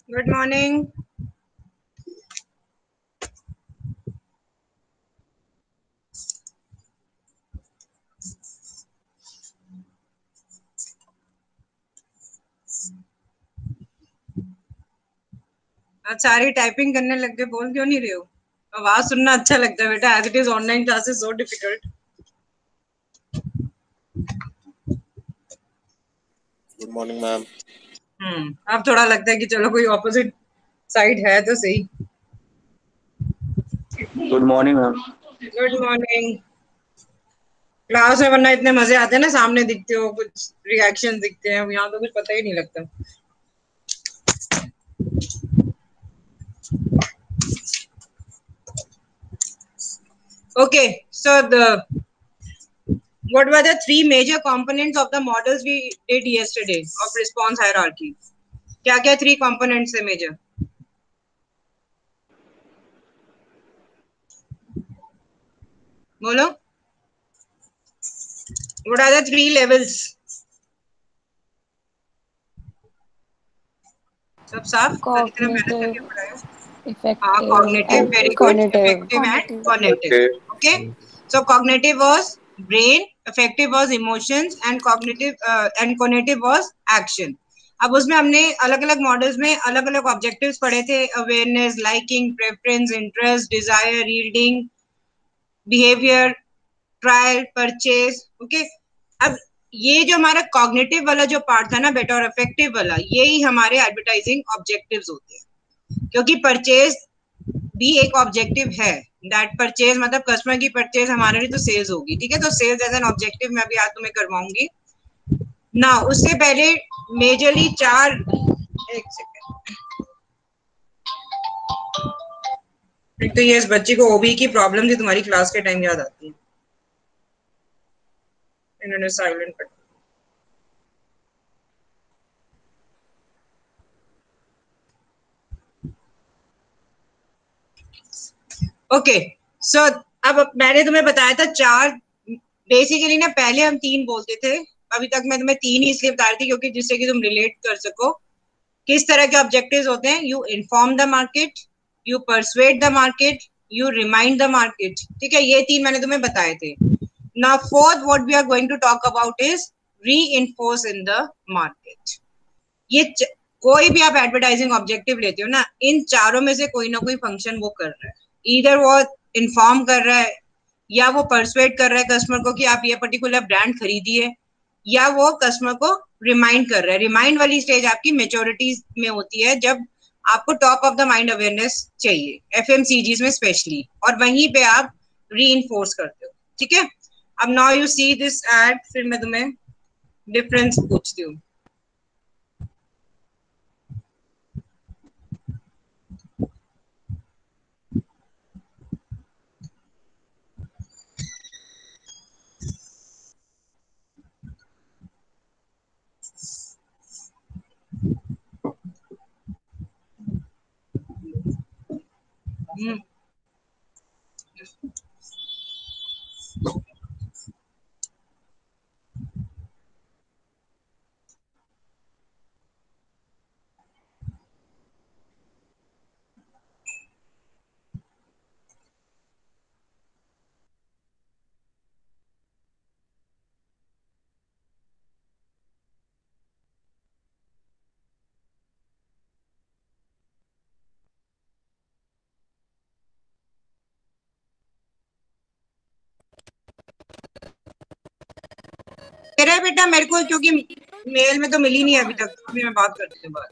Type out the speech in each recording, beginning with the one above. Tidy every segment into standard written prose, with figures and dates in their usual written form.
Good morning. आज सारी typing करने लग गए, बोल क्यों नहीं रहे हो? आवाज सुनना अच्छा लगता है बेटा. As it is online classes so difficult. Good morning ma'am. अब थोड़ा लगता है कि चलो कोई ऑपोजिट साइड है तो सही. Good morning ma'am. Good morning. Class में वरना इतने मजे आते हैं ना, सामने दिखते हो, कुछ रिएक्शन दिखते हैं. यहाँ तो कुछ पता ही नहीं लगता. Okay, so what were the three major components of the models we did yesterday of response hierarchy? क्या क्या थ्री components है मेजर? बोलो. What are the three levels? सब साफ अच्छी तरह मेहनत करके पढ़ाओ. हाँ, cognitive, very good. Effective and cognitive. Okay. So cognitive was brain, affective was emotions, and cognitive was action. अब उसमें हमने अलग अलग मॉडल्स में अलग अलग ऑब्जेक्टिव्स पढ़े थे. Awareness, liking, preference, interest, desire, reading, behaviour, trial, purchase. Okay. अब ये जो हमारा कॉग्निटिव वाला जो पार्ट था ना बेटा, और अफेक्टिव वाला, यही हमारे एडवर्टाइजिंग ऑब्जेक्टिव्स होते हैं. क्योंकि परचेज भी एक ऑब्जेक्टिव है. दैट परचेज मतलब कस्टमर की परचेज हमारे लिए तो सेल्स होगी. ठीक है. तो सेल्स एज एन ऑब्जेक्टिव मैं अभी आज तुम्हें करवाऊंगी ना. उससे पहले मेजरली चार. एक सेकेंड. एक तो ये इस बच्ची को ओबी की प्रॉब्लम थी, तुम्हारी क्लास के टाइम याद आती है. इन्होंने साइलेंट कर. ओके. सो अब मैंने तुम्हें बताया था चार. बेसिकली ना पहले हम तीन बोलते थे. अभी तक मैं तुम्हें तीन ही इसलिए बता रही थी क्योंकि जिससे कि तुम रिलेट कर सको. किस तरह के ऑब्जेक्टिव्स होते हैं? You inform the market, you persuade the market, you remind the market. ठीक है. ये तीन मैंने तुम्हें बताए थे. Now fourth what we are going to talk about is reinforce in the market. ये कोई भी आप एडवर्टाइजिंग ऑब्जेक्टिव लेते हो ना, इन चारों में से कोई ना कोई फंक्शन वो कर रहा है. इधर वो इन्फॉर्म कर रहा है, या वो परसुएट कर रहा है कस्टमर को कि आप ये पर्टिकुलर ब्रांड खरीदिए, या वो कस्टमर को रिमाइंड कर रहा है. रिमाइंड वाली स्टेज आपकी मेच्योरिटी में होती है, जब आपको top of the mind awareness चाहिए, एफएमसीजीज में स्पेशली, और वहीं पे आप री करते हो. ठीक है. अब now you see this ad, फिर मैं तुम्हें डिफरेंस पूछती हूँ. मेरा बेटा मेरे को क्योंकि मेल में तो मिली नहीं अभी तक. अभी मैं बात करती हूँ बात.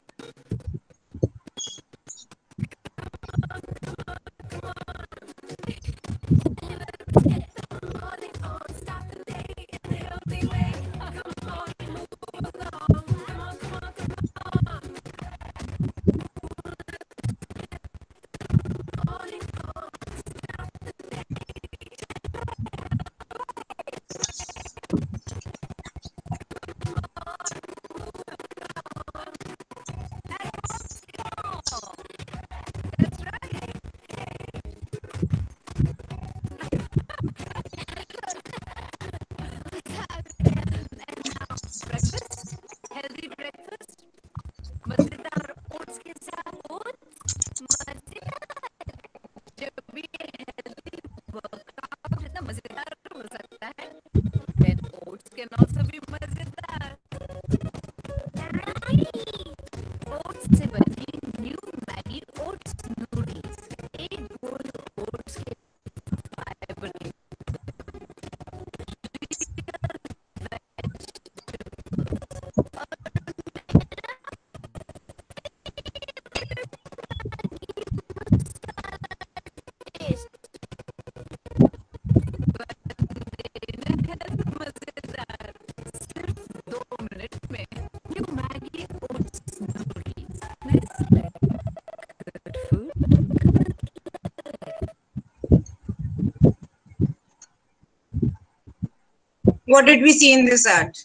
what did we see in this ad?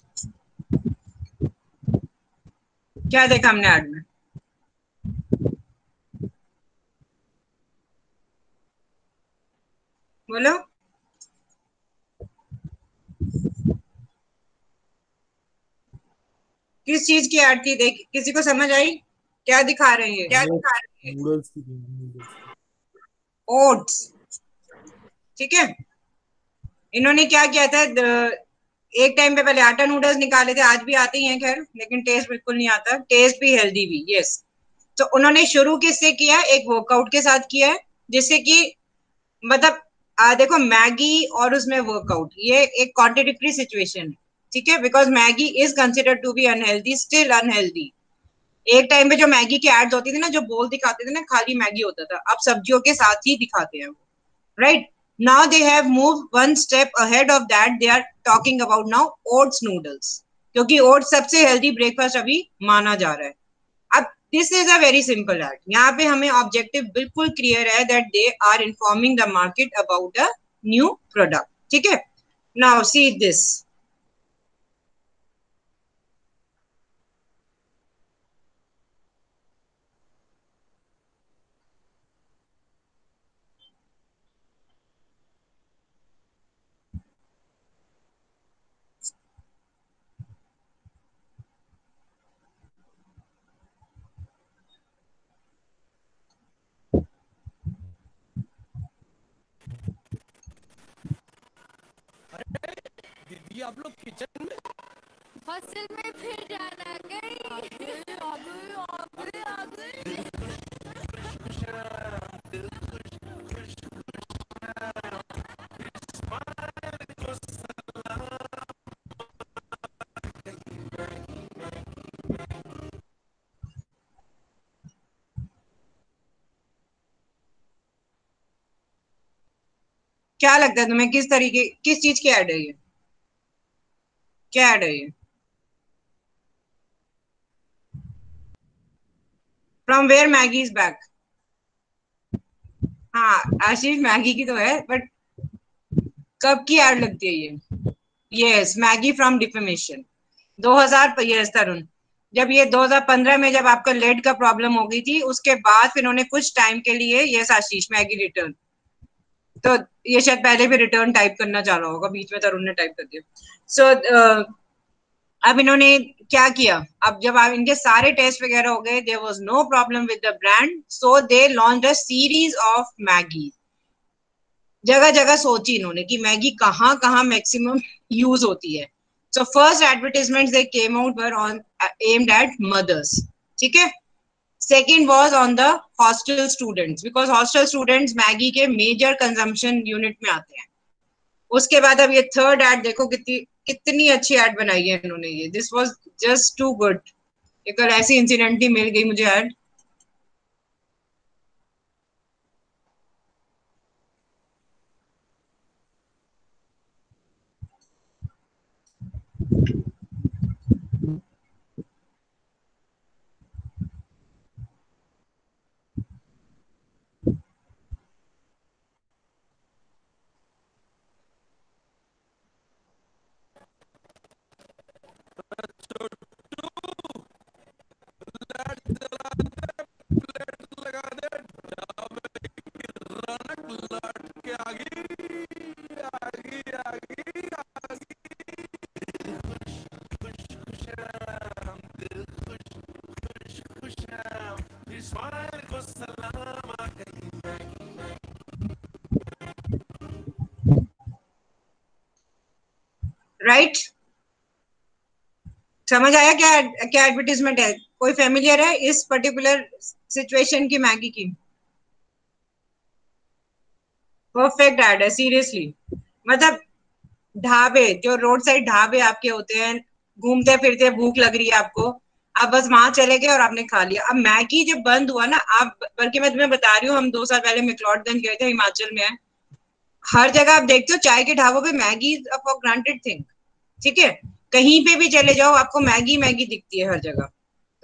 क्या देखा हमने ad में? बोलो। किस चीज की ad थी? देख, किसी को समझ आई? क्या दिखा रहे हैं? क्या दिखा रहे हैं? नूडल्स की। ओट्स। ठीक है, इन्होंने क्या किया था, एक टाइम पे पहले आटा नूडल्स निकाले थे, आज भी आते ही हैं खैर, लेकिन टेस्ट बिल्कुल नहीं आता, टेस्ट भी हेल्दी भी। यस, तो उन्होंने शुरू किससे किया? एक वर्कआउट के साथ किया है, जिससे कि मतलब देखो, मैगी और उसमें वर्कआउट, ये एक कॉन्ट्रडिक्टरी सिचुएशन है। ठीक है, because Maggi is considered to be unhealthy, still unhealthy. एक टाइम पे जो मैगी की एड्स होती थी ना, जो बोल दिखाते थे ना, खाली मैगी होता था, अब सब्जियों के साथ ही दिखाते हैं, right? Now they have moved one step ahead of that. They are talking about now oats noodles, क्योंकि ओट्स सबसे हेल्दी ब्रेकफास्ट अभी माना जा रहा है। अब this is a very simple ad. यहाँ पे हमें ऑब्जेक्टिव बिल्कुल क्लियर है, that they are informing the market about a new product. ठीक है, नाउ सी दिस। दीदी आप लोग किचन में, हॉस्टल में फिर जाना गई क्या लगता है तुम्हें, किस तरीके, किस चीज की एड है ये? क्या एड है ये? From where Maggi is back? हाँ आशीष, मैगी की तो है, बट कब की एड लगती है ये? Yes, Maggi from defamation. 2000, yes Tarun, जब ये 2015 में जब आपका लेड का प्रॉब्लम हो गई थी, उसके बाद फिर उन्होंने कुछ टाइम के लिए, यस आशीष, मैगी रिटर्न, तो ये शायद पहले भी रिटर्न टाइप करना चाह रहा होगा, बीच में तरुण ने टाइप कर दिया। सो अब इन्होंने क्या किया, अब जब आप इनके सारे टेस्ट वगैरह हो गए, there was no problem with the brand, so they launched a series of Maggi. जगह जगह सोची इन्होंने कि मैगी कहाँ कहाँ मैक्सिमम यूज होती है। So first advertisement they came out were on aimed at mothers. ठीक है, second was on the hostel students, because hostel students Maggi के मेजर कंजम्पशन यूनिट में आते हैं। उसके बाद अब ये थर्ड एड देखो, कितनी कितनी अच्छी एड बनाई है इन्होंने, ये this was just too good. ये कल ऐसी इंसिडेंटली मिल गई मुझे एड। लगा दे रौनक लौट के आ गई आ गई आ गई आ गई। दिल खुश खुश खुश है, स्माइल को सलाम आ गई। राइट, समझ आया क्या क्या एडवर्टीजमेंट है? कोई फेमिलियर है इस पर्टिकुलर सिचुएशन की मैगी की? परफेक्ट एड है सीरियसली। मतलब ढाबे, जो रोड साइड ढाबे आपके होते हैं, घूमते फिरते भूख लग रही है आपको, आप बस वहां चले गए और आपने खा लिया। अब मैगी जब बंद हुआ ना, आप, बल्कि मैं तुम्हें बता रही हूँ, हम 2 साल पहले मैक्लोडगंज गए थे, हिमाचल में है, हर जगह आप देखते हो चाय के ढाबों पे मैगी फॉर ग्रांटेड थिंग। ठीक है, कहीं पे भी चले जाओ आपको मैगी मैगी दिखती है हर जगह।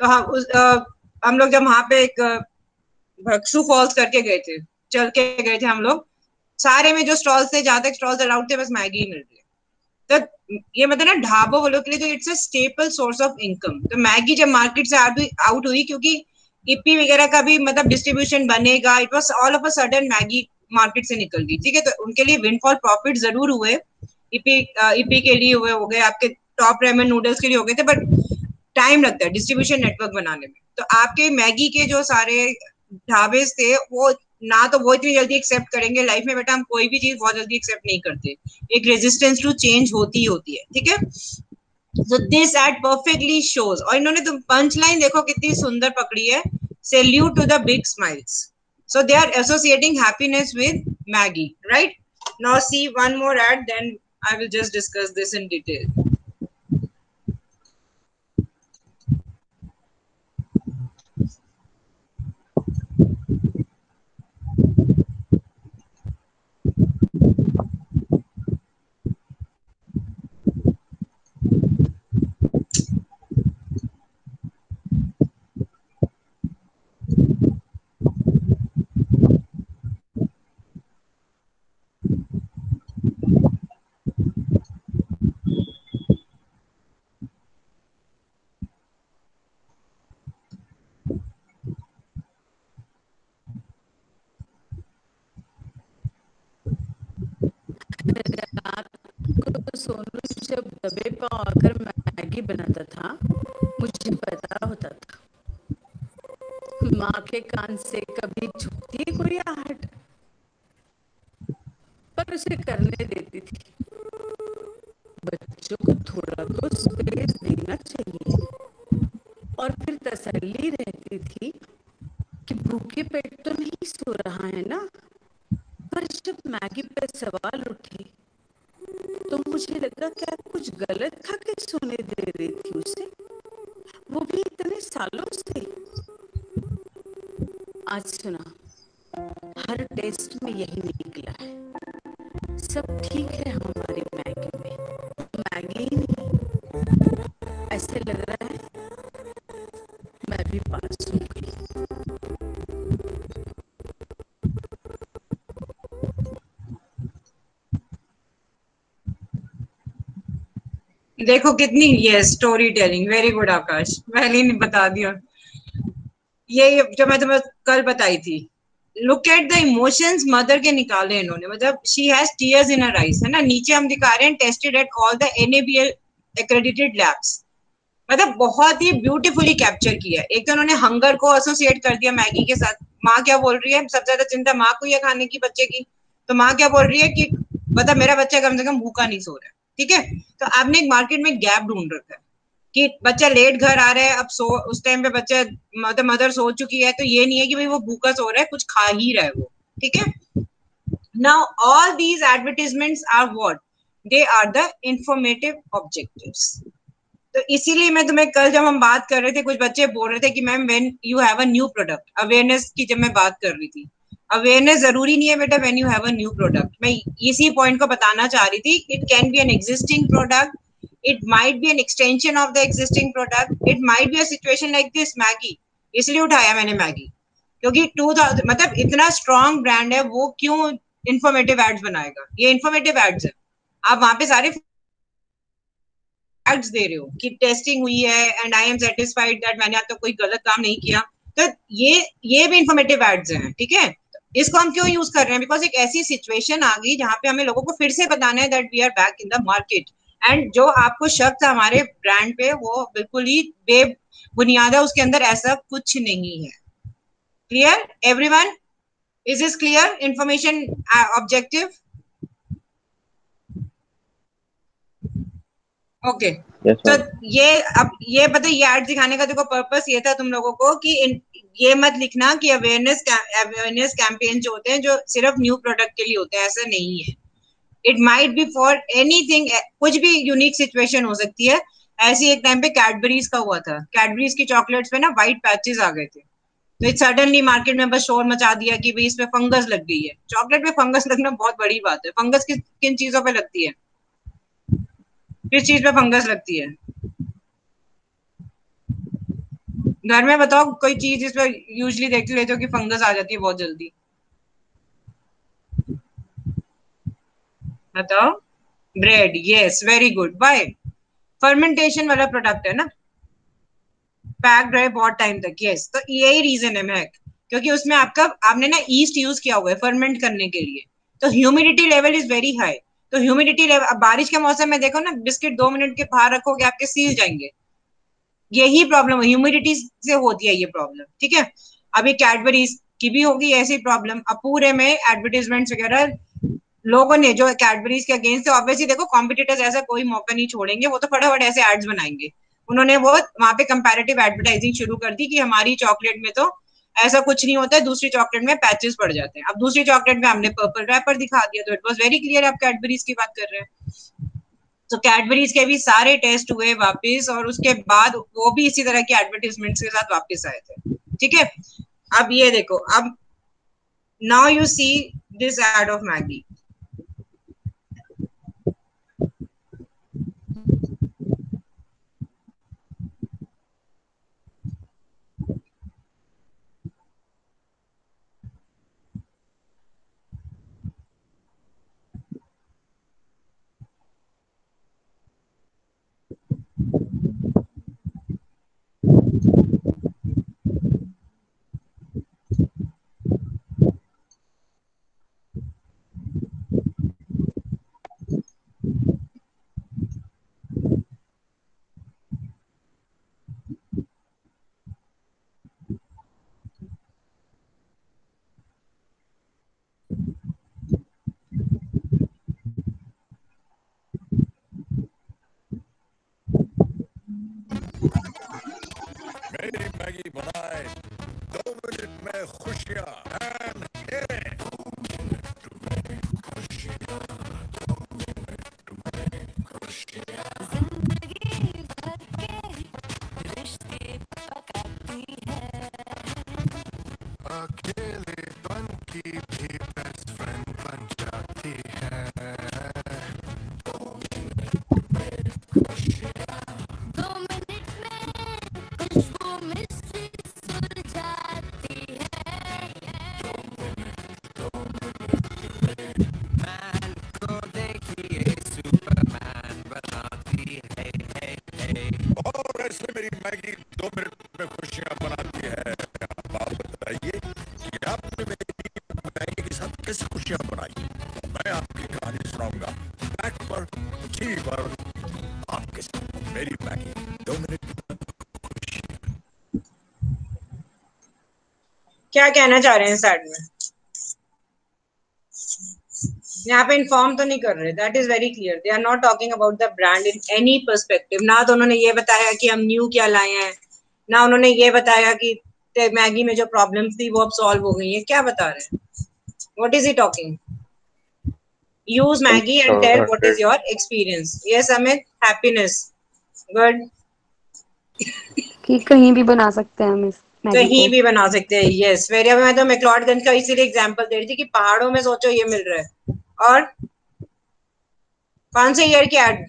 तो हम लोग जब वहां पे एक भक्सू फॉल्स करके गए थे, चल के गए थे हम लोग, सारे में जो स्टॉल्स थे, जहां तक स्टॉल्स अलाउड थे, बस मैगी ही मिल रही है। तो ये मतलब ना ढाबों वालों के लिए तो it's a staple source of income. तो मैगी जब मार्केट से आउट हुई, क्योंकि इप्पी वगैरह का भी मतलब डिस्ट्रीब्यूशन बनेगा, it was all of a sudden Maggi market से निकल गई, ठीक है। तो उनके लिए विंडफॉल प्रॉफिट जरूर हुए, इप्पी इप्पी के लिए हुए, हो गए आपके टॉप रेमन नूडल्स के लिए हो गए थे, बट टाइम लगता है डिस्ट्रीब्यूशन नेटवर्क बनाने में। तो आपके मैगी के जो सारे ढाबे थे, वो ना तो वो इतनी जल्दी एक्सेप्ट करेंगे लाइफ में, बेटा हम कोई भी चीज बहुत जल्दी एक्सेप्ट नहीं करते, एक रेजिस्टेंस टू चेंज होती ही होती है, ठीक है। So this ad perfectly shows, और इन्होंने तो पंच लाइन देखो कितनी सुंदर पकड़ी है, salute to the big smiles. So they are associating happiness with Maggie, right? Now see one more ad, then I will just discuss this in detail. Sonu जब दबे पाँव आकर मैगी बनाता था, मुझे पता होता था माँ के कान से कभी झुकती है कोई आहट, पर उसे करने देती थी। बच्चों को थोड़ा तो स्पेस देना चाहिए। और फिर तसल्ली रहती थी कि भूखे पेट तो नहीं सो रहा है ना। पर जब मैगी पर सवाल उठे तो मुझे लगा क्या कुछ गलत खा के सोने दे रही थी उसे, वो भी इतने सालों से। आज सुना, हर टेस्ट में यही निकला है, सब ठीक है हमारी मैगी में, मैगी ही नहीं। ऐसे लग रहा है मैं भी पास हो गई। देखो कितनी ये स्टोरी टेलिंग, वेरी गुड आकाश, पहले ही बता दिया। ये जो मैं तुम्हें कल बताई थी, look at the emotions mother के निकाले इन्होंने, मतलब she has tears in her eyes, है ना। नीचे हम दिखा रहे हैं tested at all the NABL accredited labs, मतलब बहुत ही ब्यूटीफुली कैप्चर किया। एक तो उन्होंने हंगर को एसोसिएट कर दिया मैगी के साथ। माँ क्या बोल रही है, सबसे ज्यादा चिंता माँ को ही है खाने की बच्चे की। तो माँ क्या बोल रही है कि मतलब मेरा बच्चा कम से कम भूखा नहीं सो रहा है, ठीक है। तो आपने एक मार्केट में गैप ढूंढ रखा है कि बच्चा लेट घर आ रहा है, अब सो उस टाइम पे बच्चा मदर सो चुकी है, तो ये नहीं है कि भाई वो भूखा सो रहा है, कुछ खा ही रहा है वो, ठीक है। Now all these advertisements are what, they are the informative objectives. तो इसीलिए मैं तुम्हें कल जब हम बात कर रहे थे, कुछ बच्चे बोल रहे थे कि ma'am when you have a new product, awareness की जब मैं बात कर रही थी, अवेयरनेस जरूरी नहीं है बेटा when you have a new product. मैं इसी पॉइंट को बताना चाह रही थी, it can be an existing product, it might be an extension of the existing product, it might be a situation like this Maggi. इसलिए उठाया मैंने मैगी, क्योंकि 2000 मतलब इतना स्ट्रॉन्ग ब्रांड है, वो क्यों इंफॉर्मेटिव एड्स बनाएगा। ये इंफॉर्मेटिव एड्स है, आप वहां पे सारे फैक्ट्स दे रहे हो कि टेस्टिंग हुई है and I am satisfied that मैंने आज तक कोई गलत काम नहीं किया। तो ये भी इंफॉर्मेटिव एड्स हैं, ठीक है। इसको हम क्यों यूज कर रहे हैं, बिकॉज एक ऐसी सिचुएशन आ गई जहां पे हमें लोगों को फिर से बताना है that we are back in the market. And जो आपको शक था हमारे ब्रांड पे, वो बिल्कुल ही बेबुनियाद है, उसके अंदर ऐसा कुछ नहीं है। Clear everyone, is this clear information objective? Okay. Yes, तो ma'am. ये अब ये पता, ये एड दिखाने का देखो पर्पस ये था तुम लोगों को कि ये मत लिखना कि अवेयरनेस कैंपेन जो होते हैं जो सिर्फ न्यू प्रोडक्ट के लिए होते हैं, ऐसा नहीं है। It might be for anything, कुछ भी यूनिक सिचुएशन हो सकती है। ऐसी एक टाइम पे कैडबरीज का हुआ था, कैडबरीज की चॉकलेट्स पे ना व्हाइट पैचेस आ गए थे, तो इट सडनली मार्केट में बस शोर मचा दिया कि भाई इसमें फंगस लग गई है। चॉकलेट में फंगस लगना बहुत बड़ी बात है। फंगस किन चीजों पे लगती है, किस चीज पे फंगस लगती है घर में, बताओ कोई चीज जिस पर यूजली देख लेते हो कि फंगस आ जाती है बहुत जल्दी, बताओ। Bread, yes, very good. Bye fermentation वाला प्रोडक्ट है ना, पैक्ड रहे बहुत टाइम तक, यस। तो यही रीजन है महक, क्योंकि उसमें आपने ना ईस्ट यूज किया हुआ है फर्मेंट करने के लिए, तो humidity level is very high. तो ह्यूमिडिटी लेवल, अब बारिश के मौसम में देखो ना, बिस्किट 2 मिनट के बाहर रखोगे आपके सील जाएंगे, यही प्रॉब्लम ह्यूमिडिटी से होती है ये प्रॉब्लम, ठीक है। अभी कैडबरीज की भी होगी ऐसी प्रॉब्लम। अब पूरे में एडवर्टीजमेंट वगैरह लोगों ने जो कैडबरीज के अगेंस्ट, ऑब्वियसली देखो कॉम्पिटिटर्स ऐसा कोई मौका नहीं छोड़ेंगे, वो तो फटाफट ऐसे एड्स बनाएंगे। उन्होंने वो वहां पे कंपैरेटिव एडवर्टाइजिंग शुरू कर दी कि हमारी चॉकलेट में तो ऐसा कुछ नहीं होता है, दूसरी चॉकलेट में पैचेस पड़ जाते हैं। अब दूसरी चॉकलेट में हमने पर्पल रैपर दिखा दिया, तो इट वाज वेरी क्लियर आप कैडबरीज की बात कर रहे हैं। तो कैडबरीज के भी सारे टेस्ट हुए वापस, और उसके बाद वो भी इसी तरह के एडवर्टीजमेंट्स के साथ वापस आए थे, ठीक है। अब ये देखो, अब now you see this ad of Maggi. मेरी मैगी बनाए 2 मिनट में खुशियाँ and hit it. जिंदगी भर के रिश्ते पकाती है, अकेलेपन की भी बेस्ट फ्रेंड बन जाती है। 2 मिनट में खुशबू मिश्री सुलझाती है। मैन को देखिए सुपरमैन बनाती है। और ऐसे मेरी मैगी 2 मिनट में खुशियाँ बनाती है। अब आप बताइए कि आपने मेरी मैगी के साथ कैसे खुशियाँ बनाई। मैं आपकी कहानी सुनाऊंगा बैक पर जी पर आपके साथ मेरी मैगी 2 मिनट में खुशियाँ। क्या कहना चाह रहे हैं साइड में, यहाँ पे इन्फॉर्म तो नहीं कर रहे, that is very clear. They are not talking about the brand in any perspective. ना तो उन्होंने ये बताया कि हम न्यू क्या लाए हैं, ना उन्होंने ये बताया कि मैगी में जो प्रॉब्लम्स थी वो अब सॉल्व हो गई है। क्या बता रहे हैं, what is he talking? Use Maggi and tell what is your experience. Yes Amit, happiness, good. कि कहीं भी बना सकते हैं हम इस मैगी कहीं को। भी बना सकते हैं, यस वेरी। मैं तो मैक्लोडगंज का इसीलिए एग्जांपल दे रही थी कि पहाड़ों में सोचो ये मिल रहा है। और कौन से ईयर की एड,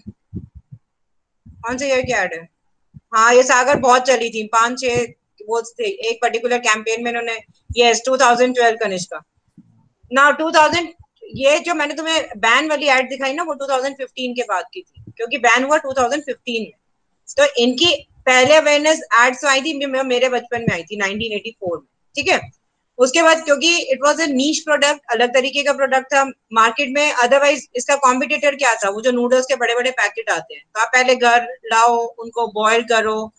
कौन से ईयर की एड है? हाँ ये सागर बहुत चली थी, 5-6 वो थे एक पर्टिकुलर कैंपेन में इन्होंने। यस 2012 कनिष्का ना 2000। ये जो मैंने तुम्हें बैन वाली एड दिखाई ना, वो 2015 के बाद की थी, क्योंकि बैन हुआ 2015 में। तो इनकी पहले अवेयरनेस एड्स आई थी मेरे बचपन में आई थी 1984 में, ठीक है। उसके बाद क्योंकि it was a niche product, अलग तरीके का प्रोडक्ट था मार्केट में। अदरवाइज इसका कॉम्पिटिटर क्या था, वो जो नूडल्स के बड़े बड़े पैकेट आते हैं, तो आप पहले घर लाओ, उनको बॉईल करो।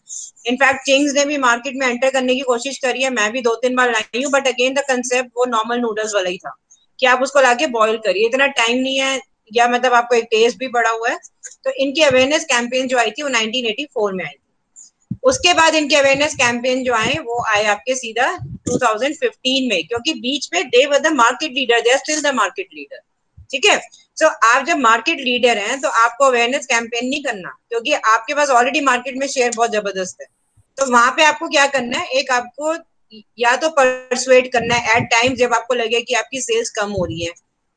इनफैक्ट चिंग्स ने भी मार्केट में एंटर करने की कोशिश करी है, मैं भी 2-3 बार लाई हूँ, बट अगेन द कंसेप्ट वो नॉर्मल नूडल्स वाला ही था कि आप उसको लाके बॉईल करिए, इतना टाइम नहीं है, या मतलब आपको एक टेस्ट भी बड़ा हुआ है। तो इनकी अवेयरनेस कैंपेन जो आई थी वो 1984 में आई थी। उसके बाद इनके अवेयरनेस कैंपेन जो आए वो आए आपके सीधा 2015 में, क्योंकि बीच में they were the market leader, they are still the market leader, ठीक है। सो आप जब मार्केट लीडर हैं तो आपको अवेयरनेस कैंपेन नहीं करना, क्योंकि आपके पास ऑलरेडी मार्केट में शेयर बहुत जबरदस्त है। तो वहां पे आपको क्या करना है, एक आपको या तो परसुएट करना है एट टाइम जब आपको लगे कि आपकी सेल्स कम हो रही है,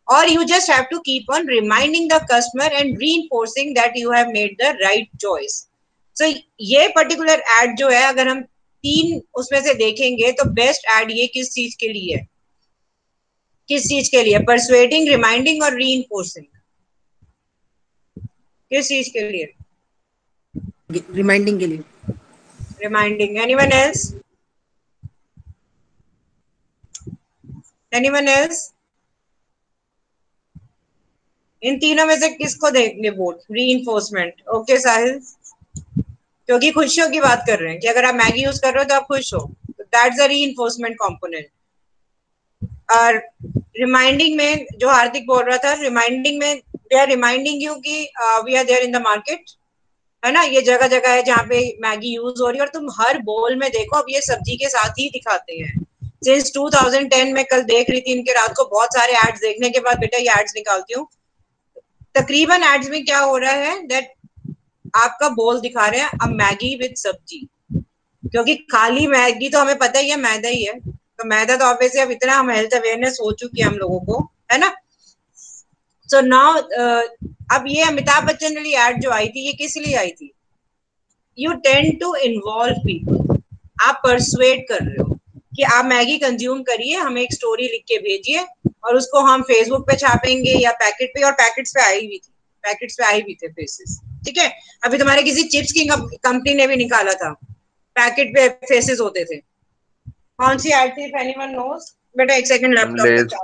और you just have to keep on reminding the customer and reinforcing that you have made the right choice. So ये पर्टिकुलर एड जो है, अगर हम 3 उसमें से देखेंगे तो बेस्ट एड ये किस चीज के लिए है, किस चीज के लिए? परसुएडिंग, रिमाइंडिंग और रीइंफोर्सिंग। किस चीज के लिए? रिमाइंडिंग के लिए। Reminding. Anyone else? Anyone else? इन तीनों में से किसको देंगे वोट? रीइंफोर्समेंट। ओके साहिल, क्योंकि खुशियों की बात कर रहे हैं कि अगर आप मैगी यूज कर रहे हो तो आप खुश हो, दैट्स अ रीइंफोर्समेंट कंपोनेंट। और रिमाइंडिंग में जो हार्दिक बोल रहा था, रिमाइंडिंग में दे आर रिमाइंडिंग यू कि we are there in the market, है ना। ये जगह जगह है जहाँ पे मैगी यूज हो रही है और तुम हर बोल में देखो, अब ये सब्जी के साथ ही दिखाते हैं सिंस 2010 में। कल देख रही थी इनके, रात को बहुत सारे एड्स देखने के बाद बेटा ये एड्स निकालती हूँ। तकरीबन एड्स में क्या हो रहा है दैट आपका बोल दिखा रहे हैं अब मैगी विद सब्जी, क्योंकि खाली मैगी तो हमें पता ही है मैदा ही है, तो मैदा तो ऑब्वियसली अब इतना हम हेल्थ अवेयरनेस हो चुकी है हम लोगों को, है ना। सो नाउ अब ये अमिताभ बच्चन वाली एड जो आई थी, ये किस लिए आई थी? You tend to involve people, आप परसुएट कर रहे हो कि आप मैगी कंज्यूम करिए, हमें एक स्टोरी लिख के भेजिए और उसको हम फेसबुक पे छापेंगे या पैकेट पे, और पैकेट्स पे आई हुई थी, पैकेट्स पे आई भी थे फेसेस, ठीक है। अभी तुम्हारे किसी चिप्स की कंपनी ने भी निकाला था, पैकेट पे फेसेस होते थे। कौन सी एड थी? Anyone nose? बेटा एक सेकंड लैपटॉप पे लेज।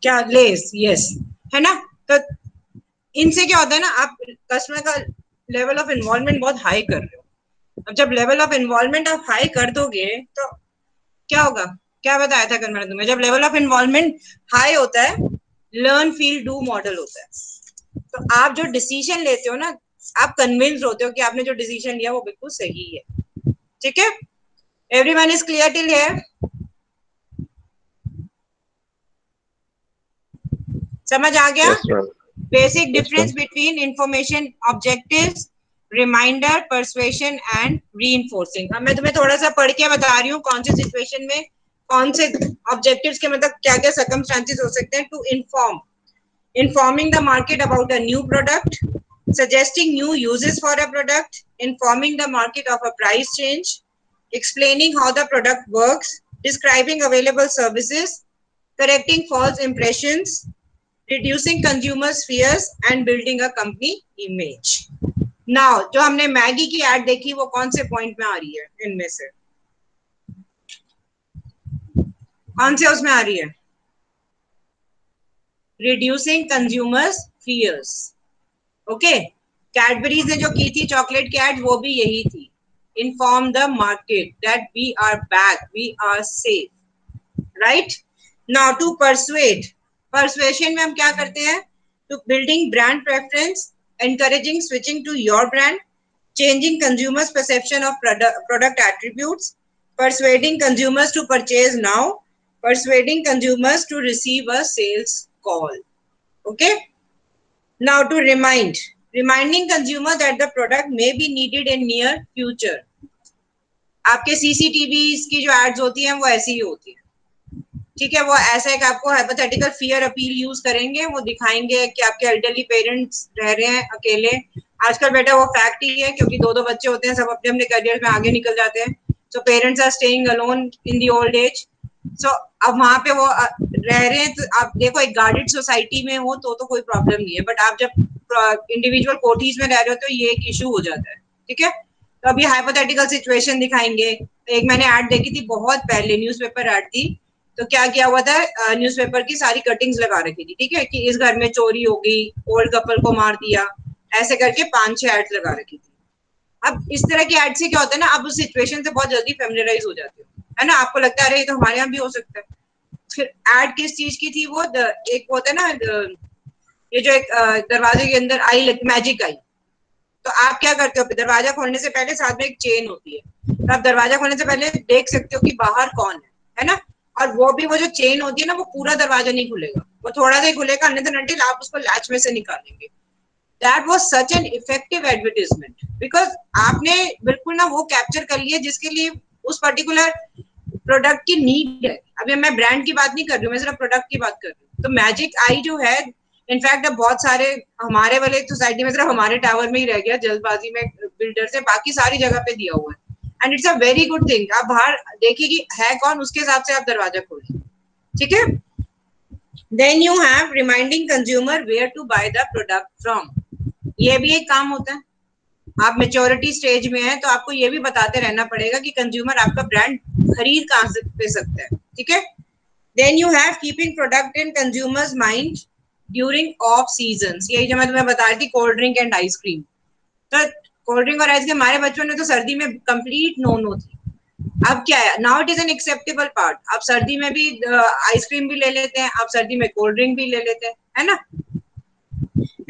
क्या? लेस, यस, है ना। तो इनसे क्या होता है ना, आप कस्टमर का लेवल ऑफ इन्वॉल्वमेंट बहुत हाई कर रहे हो। अब जब लेवल ऑफ इन्वॉल्वमेंट आप हाई कर दोगे तो क्या होगा? क्या बताया था कल मैंने तुम्हें? जब लेवल ऑफ इन्वॉल्वमेंट हाई होता है, लर्न फील डू मॉडल होता है, तो आप जो डिसीजन लेते हो ना, आप कन्विंस होते हो कि आपने जो डिसीजन लिया वो बिल्कुल सही है, ठीक है। Everyone is clear till here? समझ आ गया? Yes ma'am. Basic yes difference ma'am. Between information objectives, reminder, persuasion and reinforcing. अब मैं तुम्हें थोड़ा सा पढ़ के बता रही हूँ कौन सी सिचुएशन में कौन से ऑब्जेक्टिव्स के मतलब क्या क्या सर्कमस्टांसेस हो सकते हैं। To inform, informing the market about a new product, suggesting new uses for a product, informing the market of a price change, explaining how the product works, describing available services, correcting false impressions, reducing consumers' fears and building a company image. Now, जो हमने Maggi की add देखी वो कौन से point में आ रही है इनमें से? कौन से उसमें आ रही है? Reducing consumers fears. Okay, Cadbury's ने जो की थी चॉकलेट की एड वो भी यही थी, inform the market that we are back, we are safe, right. Now to persuade, persuasion में हम क्या करते हैं? To building brand preference, encouraging switching to your brand, changing consumers perception of product attributes, persuading consumers to purchase now, persuading consumers to receive a sales call. Okay, now to remind, reminding consumer that the product may be needed in near future. आपके CCTV की जो ads होती हैं वो ऐसी ही होती है, ठीक है। वो ऐसा है कि आपको हाइपोथेटिकल फियर अपील यूज करेंगे, वो दिखाएंगे कि आपके एल्डरली पेरेंट्स रह रहे हैं अकेले। आजकल बेटा वो फैक्ट ही है, क्योंकि दो दो बच्चे होते हैं, सब अपने अपने करियर में आगे निकल जाते हैं, so parents are staying alone in the old age. So अब वहां पे वो रह रहे हैं, तो आप देखो एक गार्डेड सोसाइटी में हो तो कोई प्रॉब्लम नहीं है, बट आप जब इंडिविजुअल कोठीज में रह रहे हो तो ये एक इशू हो जाता है, ठीक है। तो अभी हाइपोथेटिकल सिचुएशन दिखाएंगे। एक मैंने ऐड देखी थी बहुत पहले, न्यूज़पेपर ऐड थी, तो क्या किया हुआ था, न्यूज़पेपर की सारी कटिंग्स लगा रखी थी, ठीक है, कि इस घर में चोरी हो गई, ओल्ड कपल को मार दिया, ऐसे करके 5-6 एड्स लगा रखी थी। अब इस तरह की एड से क्या होता है ना, आप उस सिचुएशन से बहुत जल्दी फेमिलियराइज हो जाते हो, है ना। आपको लगता है अरे ये तो हमारे यहाँ भी हो सकता है। फिर एड किस चीज की थी वो? एक होता है ना, ये जो एक दरवाजे के अंदर आई, मैजिक आई, तो आप क्या करते हो, दरवाजा खोलने से पहले साथ में एक चेन होती है, तो आप दरवाजा खोलने से पहले देख सकते हो कि बाहर कौन है ना। और वो भी वो जो चेन होती है ना, वो पूरा दरवाजा नहीं खुलेगा, वो थोड़ा सा ही खुलेगा, अनटिल आप उसको लैच में से निकालेंगे। That was such an effective advertisement, because आपने बिल्कुल ना वो कैप्चर कर लिया जिसके लिए उस पर्टिकुलर प्रोडक्ट की नीड है। अभी मैं ब्रांड की बात नहीं कर रही हूँ, मैं सिर्फ प्रोडक्ट की बात कर रही हूँ। तो मैजिक आई जो है, इनफैक्ट अब बहुत सारे हमारे वाले सोसाइटी में सिर्फ हमारे टावर में ही रह गया, जल्दबाजी में बिल्डर से, बाकी सारी जगह पे दिया हुआ है, and it's a very good thing. आप बाहर देखिए कि है कौन, उसके हिसाब से आप दरवाजा खोलिए, ठीक है। Then you have reminding consumer where to buy the product from, ये भी एक काम होता है। आप मेच्योरिटी स्टेज में है तो आपको ये भी बताते रहना पड़ेगा कि कंज्यूमर आपका ब्रांड खरीद कहाँ से पे सकता है, ठीक है। Then you have keeping product in consumers mind during off season, यही जो मैं तुम्हें बता रही थी कोल्ड ड्रिंक एंड आइसक्रीम। तो कोल्ड ड्रिंक और आइसक्रीम हमारे बच्चों ने तो सर्दी में कंप्लीट नो नो थी। अब क्या है, now it is an acceptable part. आप सर्दी में भी आइसक्रीम भी ले लेते हैं, आप सर्दी में कोल्ड ड्रिंक भी ले लेते हैं, है ना।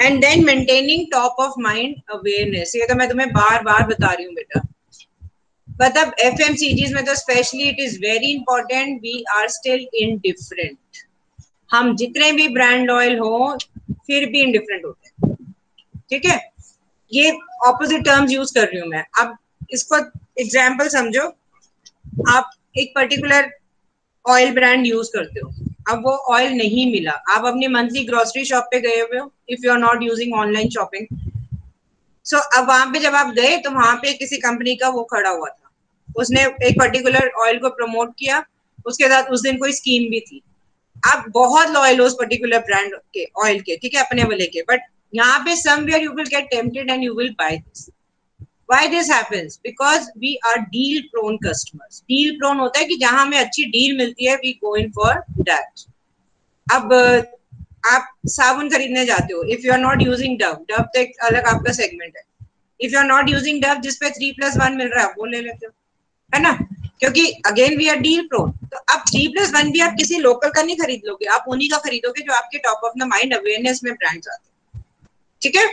And then maintaining top of mind awareness, ये तो मैं तुम्हें बार बार बता रही हूँ बेटा। मतलब एफएमसीजीज में तो specially it is very important, we are still indifferent. हम जितने भी ब्रांड ऑयल हो फिर भी इनडिफरेंट होते हैं, ठीक है। ये ऑपोजिट टर्म्स यूज कर रही हूँ मैं। अब इसको एग्जाम्पल समझो, आप एक पर्टिकुलर ऑयल ब्रांड यूज करते हो, अब वो ऑयल नहीं मिला, आप अपनी मंथली ग्रोसरी शॉप पे गए हुए हो, if you are not using online shopping. So अब वहां पे जब आप गए तो वहां पे किसी कंपनी का वो खड़ा हुआ था, उसने एक पर्टिकुलर ऑयल को प्रमोट किया, उसके साथ उस दिन कोई स्कीम भी थी। आप बहुत लॉयल हो उस पर्टिकुलर ब्रांड के ऑयल के, ठीक है, अपने वाले के, बट यहाँ पे somewhere you will get tempted and you will by this. Why this happens? Because we are deal prone customers. Deal prone होता है कि जहां हमें अच्छी डील मिलती है, we go in for that. अब आप साबुन खरीदने जाते हो, if you are not using Dove, Dove तो एक अलग आपका सेगमेंट है, if you are not using Dove जिसपे 3+1 मिल रहा है वो ले लेते हो, है ना, क्योंकि again we are deal prone. तो अब 3+1 भी आप किसी लोकल का नहीं खरीद लोगे, आप उन्हीं का खरीदोगे जो आपके top of the mind awareness में ब्रांड्स आते हैं, ठीक है।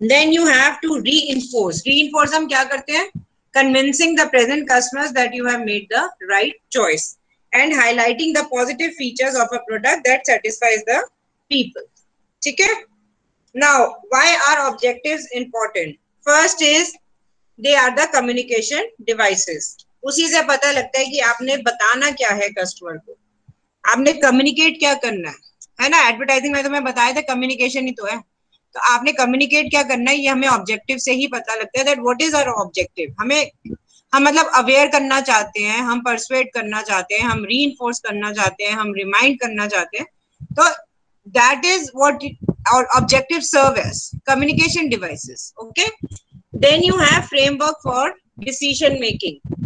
Then you have to reinforce. Reinforce हम क्या करते हैं? Convincing the present customers that you have made the right choice and highlighting the positive features of a product that satisfies the people. ठीक है? Now, why are objectives important? First is they are the communication devices. उसी से पता लगता है कि आपने बताना क्या है कस्टमर को, आपने कम्युनिकेट क्या करना है ना। एडवर्टाइजिंग में तुम्हें बताया था कम्युनिकेशन ही तो है, तो आपने कम्युनिकेट क्या करना है ये हमें ऑब्जेक्टिव से ही पता लगता है। That what is our objective, हम मतलब अवेयर करना चाहते हैं, हम परसुएट करना चाहते हैं, हम रीइंफोर्स करना चाहते हैं, हम रिमाइंड करना चाहते हैं। तो that is what our objective serve as communication devices. Okay, then you have framework for decision making.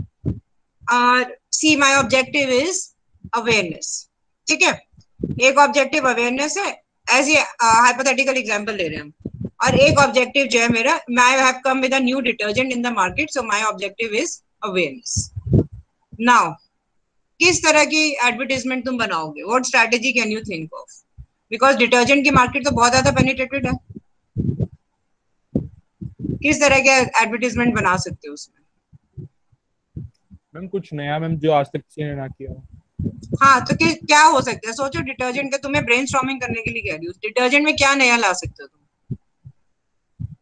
See my objective is awareness, ठीक है। एक ऑब्जेक्टिव अवेयरनेस है, एज ए हाइपोथेटिकल एग्जांपल ले रहे हैं हम, और एक ऑब्जेक्टिव जो है मेरा, I have come with a new detergent in the market, so my objective is awareness. Now किस तरह की एडवर्टाइजमेंट तुम बनाओगे, what strategy can you think of, because detergent की मार्केट तो बहुत ज्यादा पेनिट्रेटेड है। किस तरह के एडवर्टाइजमेंट बना सकते हो उसमें? मैम कुछ नया मैम जो आज तक किसी ने ना किया हो। हाँ, तो क्या हो सकता है? सोचो, डिटर्जेंट का तुम्हें ब्रेनस्टॉर्मिंग करने के लिए कह रही हूँ, डिटर्जेंट में क्या नया ला सकते हो तुम?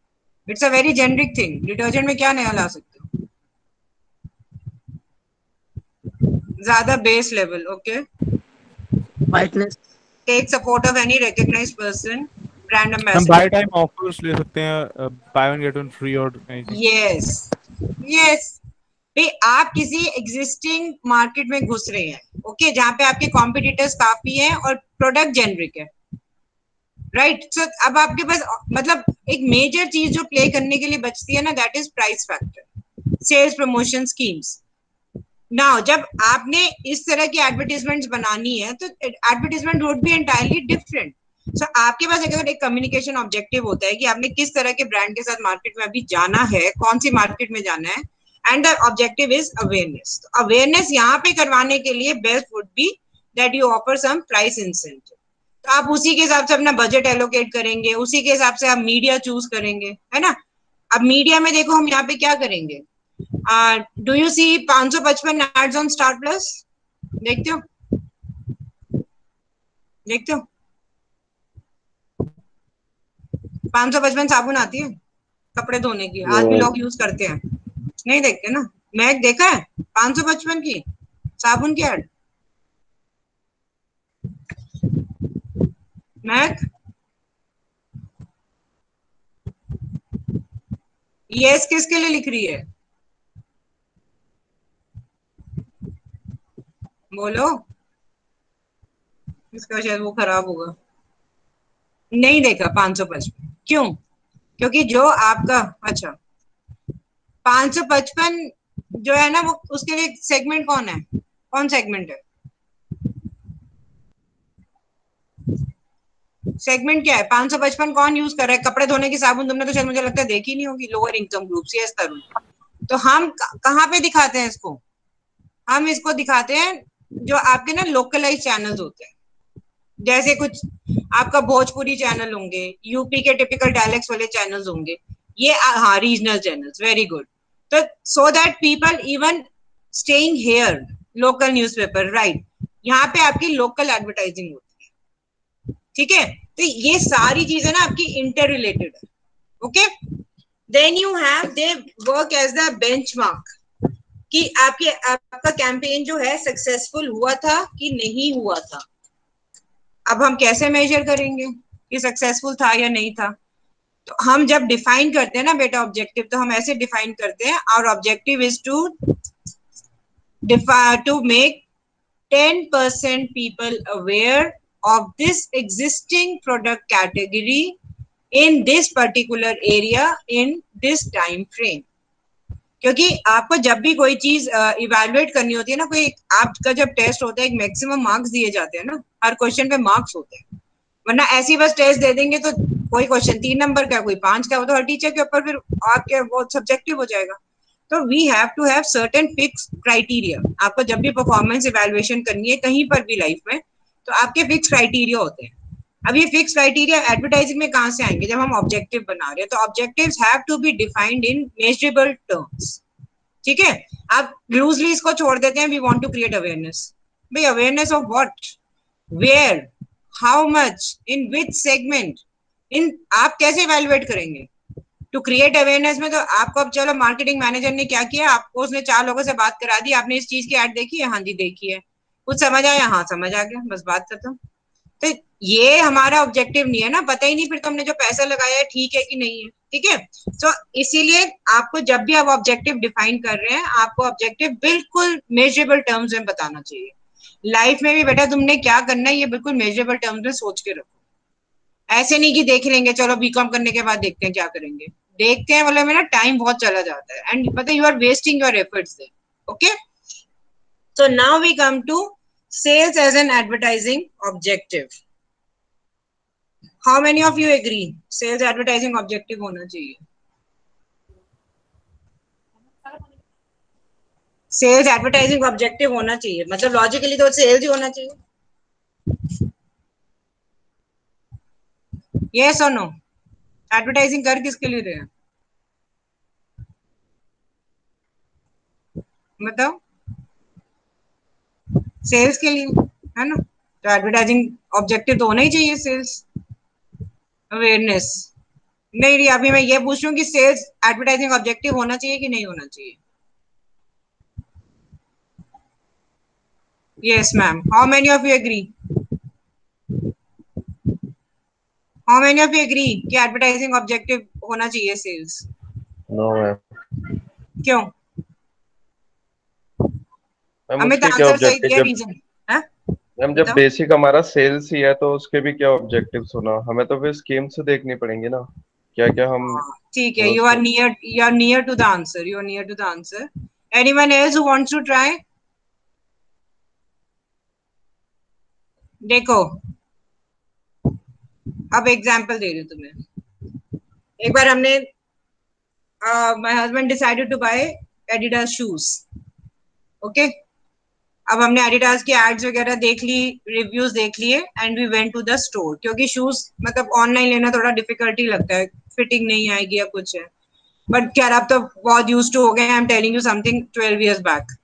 It's a very generic thing, detergent में क्या नया ला सकते हो? ज्यादा base level, okay, whiteness. Take support of any recognised person, brand हम एम्बेसडर। बाय टाइम ऑफर्स ले सकते हैं, buy one get one free और एनीथिंग। यस यस, भाई आप किसी एग्जिस्टिंग मार्केट में घुस रहे हैं, ओके, जहां पे आपके कॉम्पिटिटर्स काफी हैं और प्रोडक्ट जेनरिक है, राइट। सो अब आपके पास मतलब एक मेजर चीज जो प्ले करने के लिए बचती है ना, that is price factor, sales promotion schemes. Now जब आपने इस तरह की एडवर्टीजमेंट्स बनानी है तो advertisement would be entirely different. So आपके पास अगर एक कम्युनिकेशन ऑब्जेक्टिव होता है कि आपने किस तरह के ब्रांड के साथ मार्केट में अभी जाना है, कौन सी मार्केट में जाना है, and the objective is awareness. तो अवेयरनेस यहाँ पे करवाने के लिए best would be that you offer some price incentive. तो आप उसी के हिसाब से अपना बजट एलोकेट करेंगे, उसी के हिसाब से आप मीडिया चूज करेंगे, है ना। अब मीडिया में देखो हम यहाँ पे क्या करेंगे, do you see 555 ads on Star Plus? देखते हो, देखते हो 555 साबुन आती है कपड़े धोने की, आज भी लोग यूज करते हैं, नहीं देखते ना। मैक देखा है 555 की साबुन की एड? मैक यस किसके लिए लिख रही है, बोलो। इसका शायद वो खराब होगा। नहीं देखा 555 क्यों? क्योंकि जो आपका अच्छा 555 जो है ना, वो उसके लिए सेगमेंट कौन है, कौन सेगमेंट है? सेगमेंट क्या है? 555 कौन यूज कर रहा है? कपड़े धोने की साबुन तुमने तो शायद मुझे लगता है देखी नहीं होगी। लोअर इनकम ग्रुप, सीएस तरुण। तो हम कहाँ पे दिखाते हैं इसको? हम इसको दिखाते हैं जो आपके ना लोकलाइज चैनल्स होते हैं, जैसे कुछ आपका भोजपुरी चैनल होंगे, यूपी के टिपिकल डायलेक्ट्स वाले चैनल्स होंगे, ये हाँ रीजनल चैनल्स, वेरी गुड। तो so that people even staying here, local newspaper, right, यहाँ पे आपकी लोकल एडवर्टाइजिंग होती है, ठीक है? तो ये सारी चीजें ना आपकी इंटर रिलेटेड है, okay? Then you have they work as the benchmark कि आपका कैंपेन जो है सक्सेसफुल हुआ था कि नहीं हुआ था। अब हम कैसे मेजर करेंगे कि सक्सेसफुल था या नहीं था? तो हम जब डिफाइन करते हैं ना बेटा ऑब्जेक्टिव, तो हम ऐसे डिफाइन करते हैं, और objective is to make 10% people aware of this existing product category in this particular area in this time frame। क्योंकि आपको जब भी कोई चीज इवेलुएट करनी होती है ना, कोई आपका जब टेस्ट होता है, एक मैक्सिमम मार्क्स दिए जाते हैं ना, हर क्वेश्चन पे मार्क्स होते हैं, वरना ऐसे ही बस टेस्ट दे देंगे तो कोई क्वेश्चन 3 नंबर का, कोई 5 का, वो तो हर टीचर के ऊपर फिर आपके वो सब्जेक्टिव हो जाएगा। तो we have to have certain fix criteria. आपको जब भी परफॉर्मेंस इवेलुएशन करनी है कहीं पर भी लाइफ में, तो आपके फिक्स क्राइटेरिया होते हैं। अब ये फिक्स क्राइटेरिया एडवर्टाइजिंग में कहाँ से आएंगे? जब हम ऑब्जेक्टिव बना रहे हैं, तो objectives have to be defined in measurable terms, ठीक है? आप लूजली इसको छोड़ देते हैं, we want to create awareness. भाई awareness of what, where, how much, in which segment, in आप कैसे इवेलुएट करेंगे? टू क्रिएट अवेयरनेस में तो आपको, अब चलो मार्केटिंग मैनेजर ने क्या किया, आपको उसने 4 लोगों से बात करा दी, आपने इस चीज की ऐड देखी है, हाँ जी देखी है, कुछ समझ आया, हाँ समझ आ गया, बस बात खत्म। तो ये हमारा ऑब्जेक्टिव नहीं है ना, पता ही नहीं फिर तुमने जो पैसा लगाया है ठीक है कि नहीं है, ठीक है? तो इसीलिए आपको जब भी आप ऑब्जेक्टिव डिफाइन कर रहे हैं, आपको ऑब्जेक्टिव बिल्कुल मेजरेबल टर्म्स में बताना चाहिए। लाइफ में भी बेटा तुमने क्या करना है, ये बिल्कुल मेजरेबल टर्म्स में सोच के रखो। ऐसे नहीं कि देख लेंगे, चलो बीकॉम करने के बाद देखते हैं क्या करेंगे, देखते हैं मतलब में ना टाइम बहुत चला जाता है, एंड पता you are wasting your efforts there, okay? So now we come to sales as an advertising objective. How many of you agree sales advertising objective होना चाहिए? सेल्स एडवर्टाइजिंग ऑब्जेक्टिव होना चाहिए, मतलब लॉजिकली तो सेल्स ही होना चाहिए। Yes और no? Advertising कर किसके लिए रहे हैं बताओ? सेल्स के लिए, है ना? तो एडवर्टाइजिंग ऑब्जेक्टिव तो होना ही चाहिए सेल्स अवेयरनेस। नहीं रही, अभी मैं ये पूछ रही हूँ कि सेल्स एडवर्टाइजिंग ऑब्जेक्टिव होना चाहिए कि नहीं होना चाहिए? Yes ma'am, how many of you agree? How many of you agree कि एडवर्टाइजिंग ऑब्जेक्टिव होना चाहिए सेल्स? No ma'am. क्यों? मैम अमित उसके क्या आंसर सही ऑब्जेक्टिव दिया, जब रीजन है मैम जब बताओ। बेसिक हमारा सेल्स ही है तो उसके भी क्या ऑब्जेक्टिव्स होना, हमें तो फिर स्कीम से देखनी पड़ेंगे ना, क्या क्या हम ठीक है, Rose you are near, you are near to the answer, you are near to the answer. Anyone else who wants to try? देखो अब एग्जांपल दे रही हूँ तुम्हें। एक बार हमने my husband decided to buy Adidas shoes, okay? अब हमने एडिडास की एड्स वगैरह देख ली, रिव्यूज देख लिए, and we went to the store, क्योंकि शूज मतलब ऑनलाइन लेना थोड़ा डिफिकल्टी लगता है, फिटिंग नहीं आएगी या कुछ है, बट यार अब तो बहुत यूज टू हो गए। I am telling you something 12 years back.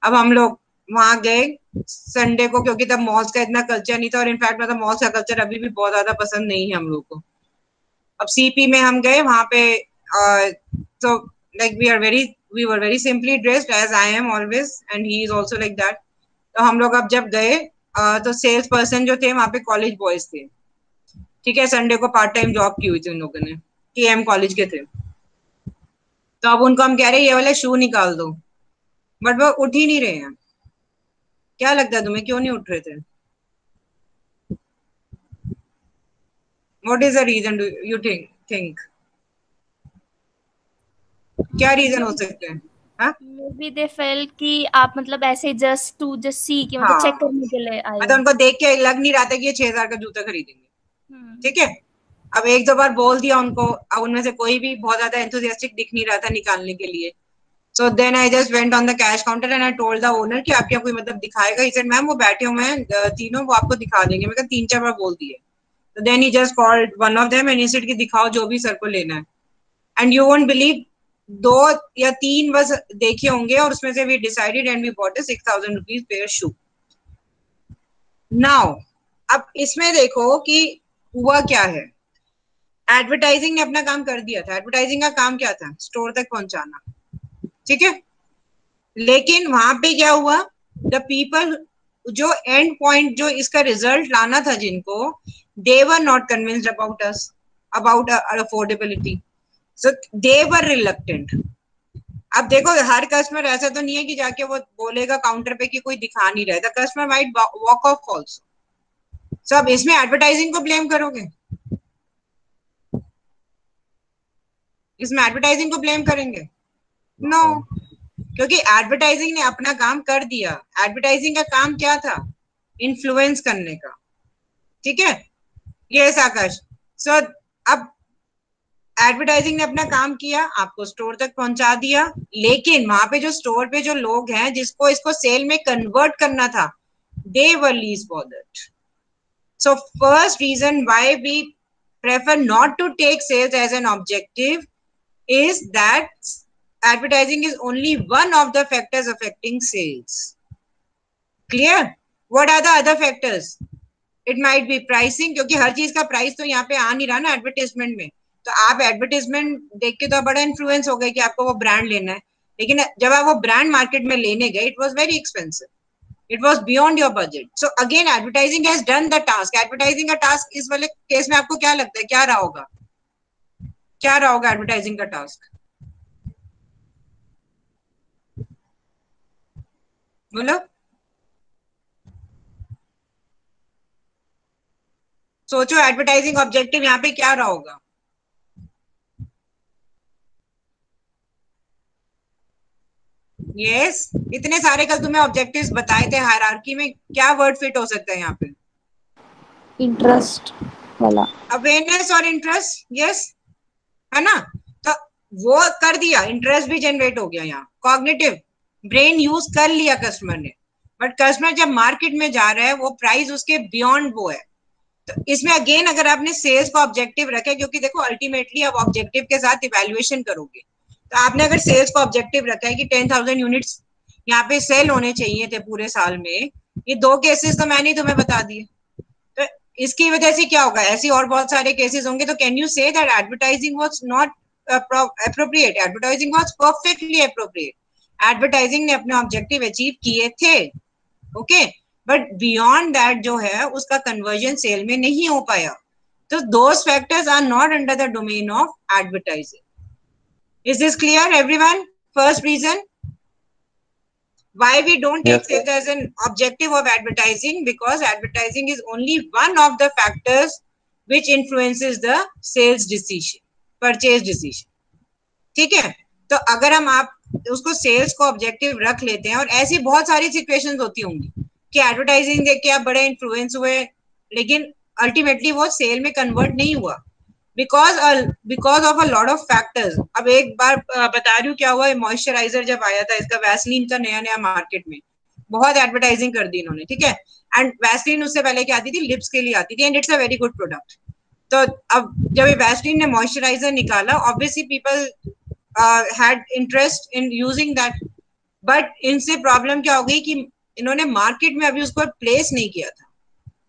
अब हम लोग वहां गए संडे को, क्योंकि तब मॉल्स का इतना कल्चर नहीं था, और इनफैक्ट मतलब मॉल्स का कल्चर अभी भी बहुत ज्यादा पसंद नहीं है हम लोग को। अब सीपी में हम गए, वहां पे तो like we were very simply dressed as I am always, and he is also like that. तो हम लोग अब जब गए तो सेल्स पर्सन जो थे वहां पे कॉलेज बॉयज थे, ठीक है? संडे को पार्ट टाइम जॉब की हुई थी उन लोगों ने, केएम कॉलेज के थे। तो अब उनको हम कह रहे हैं ये वाले शू निकाल दो, बट वो उठ ही नहीं रहे हैं। क्या लगता है तुम्हें क्यों नहीं उठ रहे थे? What is the reason you think? क्या रीजन हो सकते हैं? हाँ मे बी दे फेल कि आप मतलब ऐसे जस्ट टू जस्ट सी कि मतलब चेक हाँ, करने के लिए आए मतलब हो। उनको देख के लग नहीं रहा था कि ये 6,000 का जूता खरीदेंगे, हम्म। ठीक है। अब एक दो बार बोल दिया उनको, अब उनमें से कोई भी बहुत ज्यादा एंथुसियास्टिक दिख नहीं रहा था निकालने के लिए। So then I just went on the cash counter and I told the owner कि आपके यहाँ कोई मतलब दिखाएगा? ही सेड मैम वो बैठे हुए हैं तीनों, वो आपको दिखा देंगे। मैं कहा 3-4 बार बोल दिए। तो then he just called one of them and he said कि दिखाओ जो भी सर को लेना है। एंड यू वोंट बिलीव, 2 या 3 बस देखे होंगे और उसमें से we decided and we bought a 6,000 rupees pair shoe. Now अब इसमें देखो कि हुआ क्या है। एडवर्टाइजिंग ने अपना काम कर दिया था। एडवर्टाइजिंग का काम क्या था? स्टोर तक पहुंचाना, ठीक है। लेकिन वहां पे क्या हुआ, द पीपल जो एंड पॉइंट जो इसका रिजल्ट लाना था जिनको, they were not convinced about us, about affordability, so they were reluctant. अब देखो हर कस्टमर ऐसा तो नहीं है कि जाके वो बोलेगा काउंटर पे कि कोई दिखा नहीं रहा है। The customer might walk off also. So अब इसमें एडवर्टाइजिंग को ब्लेम करोगे? इसमें एडवर्टाइजिंग को ब्लेम करेंगे? No no. क्योंकि एडवर्टाइजिंग ने अपना काम कर दिया। एडवर्टाइजिंग का काम क्या था? इन्फ्लुएंस करने का, ठीक है। यस आकाश। सो अब एडवर्टाइजिंग ने अपना काम किया, आपको स्टोर तक पहुंचा दिया, लेकिन वहां पे जो स्टोर पे जो लोग हैं जिसको इसको सेल में कन्वर्ट करना था, they were least bothered. So first reason why we prefer not to take sales as an objective is that advertising is only one of the factors affecting sales. Clear? What are the other factors? It might be pricing, क्योंकि हर चीज का price तो यहाँ पे आ नहीं रहा ना advertisement में। तो आप एडवर्टाइजमेंट देख के तो बड़ा इन्फ्लुएंस हो गए कि आपको वो ब्रांड लेना है, लेकिन जब आप वो ब्रांड मार्केट में लेने गए, it was very expensive, it was beyond your budget. So again advertising has done the task. Advertising का टास्क इस वाले केस में आपको क्या लगता है क्या रहा होगा? क्या रहा होगा एडवर्टाइजिंग का टास्क? बोलो, सोचो एडवर्टाइजिंग ऑब्जेक्टिव यहाँ पे क्या रहा होगा? यस इतने सारे कल तुम्हें ऑब्जेक्टिव्स बताए थे हायरार्की में, क्या वर्ड फिट हो सकता है यहाँ पे? इंटरेस्ट वाला। अवेयरनेस और इंटरेस्ट, यस, है ना। तो वो कर दिया, इंटरेस्ट भी जनरेट हो गया, यहाँ कॉग्निटिव ब्रेन यूज कर लिया कस्टमर ने। बट कस्टमर जब मार्केट में जा रहा है, वो प्राइस उसके बियॉन्ड वो है। तो इसमें अगेन अगर आपने सेल्स का ऑब्जेक्टिव रखा है, क्योंकि देखो अल्टीमेटली आप ऑब्जेक्टिव के साथ इवेल्युएशन करोगे, तो आपने अगर सेल्स का ऑब्जेक्टिव रखा है कि 10,000 यूनिट्स यहाँ पे सेल होने चाहिए थे पूरे साल में, ये 2 केसेस तो मैंने तुम्हें बता दिए। तो इसकी वजह से क्या होगा? ऐसी और बहुत सारे केसेस होंगे। तो can you say that advertising was not appropriate? Advertising was perfectly appropriate। Advertising ने अपने ऑब्जेक्टिव अचीव किए थे, ओके, बट बियॉन्ड दैट जो है उसका कन्वर्जन सेल में नहीं हो पाया। तो those factors are not under the domain of advertising. Is this clear everyone? First reason why we don't take Yes. sales as an objective of advertising, because advertising is only one of the factors which influences the sales decision, purchase decision, ठीक है। तो अगर हम आप उसको sales को objective रख लेते हैं, और ऐसी बहुत सारी सिचुएशंस होती होंगी कि एडवर्टाइजिंग देख के आप बड़े इन्फ्लुएंस हुए, लेकिन अल्टीमेटली वो सेल में कन्वर्ट नहीं हुआ, because of a lot of factors. अब एक बार बता रही हूँ क्या हुआ। मॉइस्चराइजर जब आया था, इसका वैसलीन का नया नया मार्केट में बहुत एडवर्टाइजिंग कर दी इन्होंने, ठीक है। एंड वैसलीन उससे पहले क्या आती थी? लिप्स के लिए आती थी, and it's a very good product. तो अब जब ये वैसलीन ने मॉइस्चराइजर निकाला, obviously people had interest in using that, but इनसे प्रॉब्लम क्या हो गई कि इन्होंने मार्केट में अभी उसको प्लेस नहीं किया था,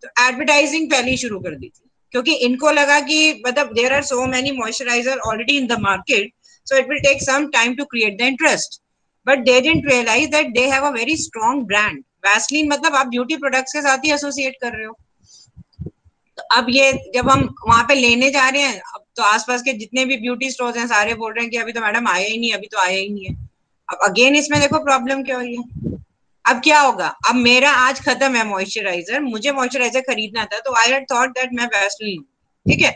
तो एडवर्टाइजिंग पहले ही शुरू कर दी थी, क्योंकि इनको लगा कि मतलब there are so many moisturiser already in the market, so it will take some time to create the interest. But they didn't realise that they have a very strong brand. Vaseline मतलब आप beauty products के साथ ही associate कर रहे हो। तो अब ये जब हम वहां पे लेने जा रहे हैं, अब तो आसपास के जितने भी ब्यूटी स्टोर्स हैं सारे बोल रहे हैं कि अभी तो मैडम आया ही नहीं, अभी तो आया ही नहीं है। अब अगेन इसमें देखो प्रॉब्लम क्या हुई है। अब क्या होगा? अब मेरा आज खत्म है मॉइस्चराइजर, मुझे मॉइस्चराइजर खरीदना था, तो आई हैड थॉट दैट मैं वैसलीन, ठीक है,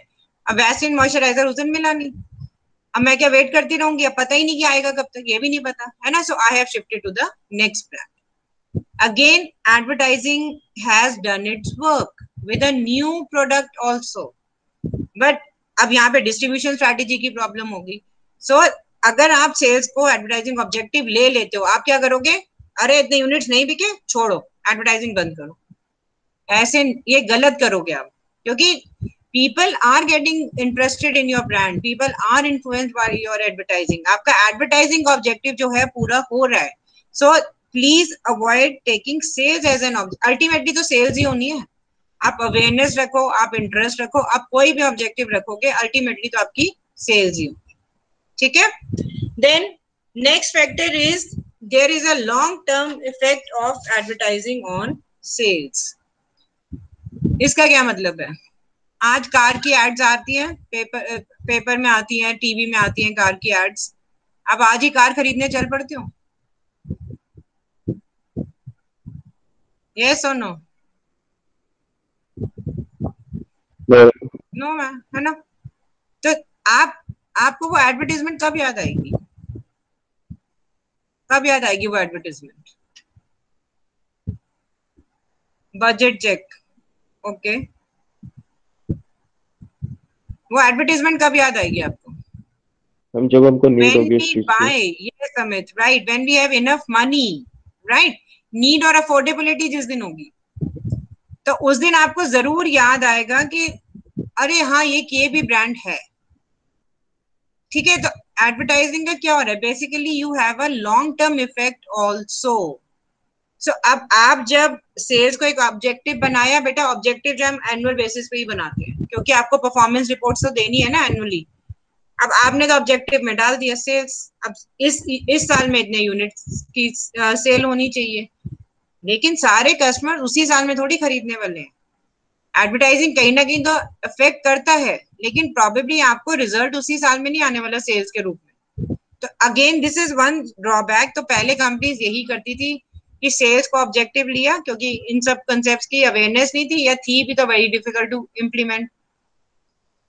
अब वैसलिन मॉइस्चराइजर उस दिन मिला नहीं, अब मैं क्या वेट करती रहूंगी? अब पता ही नहीं कि आएगा कब तक, ये भी नहीं पता है ना. So I have shifted to the next brand. Again advertising has done its work with a new product also, but अब यहाँ पे डिस्ट्रीब्यूशन स्ट्रैटेजी की प्रॉब्लम होगी. सो अगर आप सेल्स को एडवर्टाइजिंग ऑब्जेक्टिव ले लेते हो, आप क्या करोगे? अरे इतने यूनिट्स नहीं बिके, छोड़ो, एडवर्टाइजिंग बंद करो. ऐसे ये गलत करोगे आप, क्योंकि people are getting interested in your brand, people are influenced by your advertising. आपका advertising objective जो है पूरा हो रहा है. So please avoid taking sales as an object. Ultimately तो sales ही होनी है. आप awareness रखो, आप interest रखो, आप कोई भी objective रखोगे, ultimately तो आपकी sales ही होगी. ठीक है? Then next factor is there is a long term effect of advertising on sales. इसका क्या मतलब है? आज कार की एड्स आती हैं, पेपर में आती हैं, टीवी में आती हैं कार की एड्स. अब आज ही कार खरीदने चल पड़ते हो? यस और नो? नो मैम, है ना? तो आपको वो एडवर्टाइजमेंट कब याद आएगी? कब याद आएगी वो एडवर्टाइजमेंट? Budget check, okay. वो एडवर्टाइजमेंट कब याद आएगी आपको? हम जब हमको नीड when होगी इस we चीज buy, की. yes Amit, right, when we have enough money, right, need और अफोर्डेबिलिटी जिस दिन होगी, तो उस दिन आपको जरूर याद आएगा कि अरे हाँ ये भी ब्रांड है. ठीक है? तो एडवर्टाइजिंग का क्या हो रहा है? Basically you have a long term effect also. So अब आप जब सेल्स को एक ऑब्जेक्टिव बनाया, बेटा ऑब्जेक्टिव जो हम एनुअल बेसिस पे ही बनाते हैं, क्योंकि आपको परफॉर्मेंस रिपोर्ट्स तो देनी है ना एनुअली. अब आपने तो ऑब्जेक्टिव में डाल दिया सेल्स. अब इस साल में इतने यूनिट्स की सेल होनी चाहिए, लेकिन सारे कस्टमर उसी साल में थोड़ी खरीदने वाले हैं. एडवर्टाइजिंग कहीं ना कहीं तो अफेक्ट करता है, लेकिन प्रॉबेबली आपको रिजल्ट उसी साल में नहीं आने वाला सेल्स के रूप में. तो again this is one drawback. तो पहले कंपनीज यही करती थी कि सेल्स को ऑब्जेक्टिव लिया, क्योंकि इन सब कंसेप्ट की अवेयरनेस नहीं थी, या थी भी तो वेरी डिफिकल्ट टू इम्प्लीमेंट.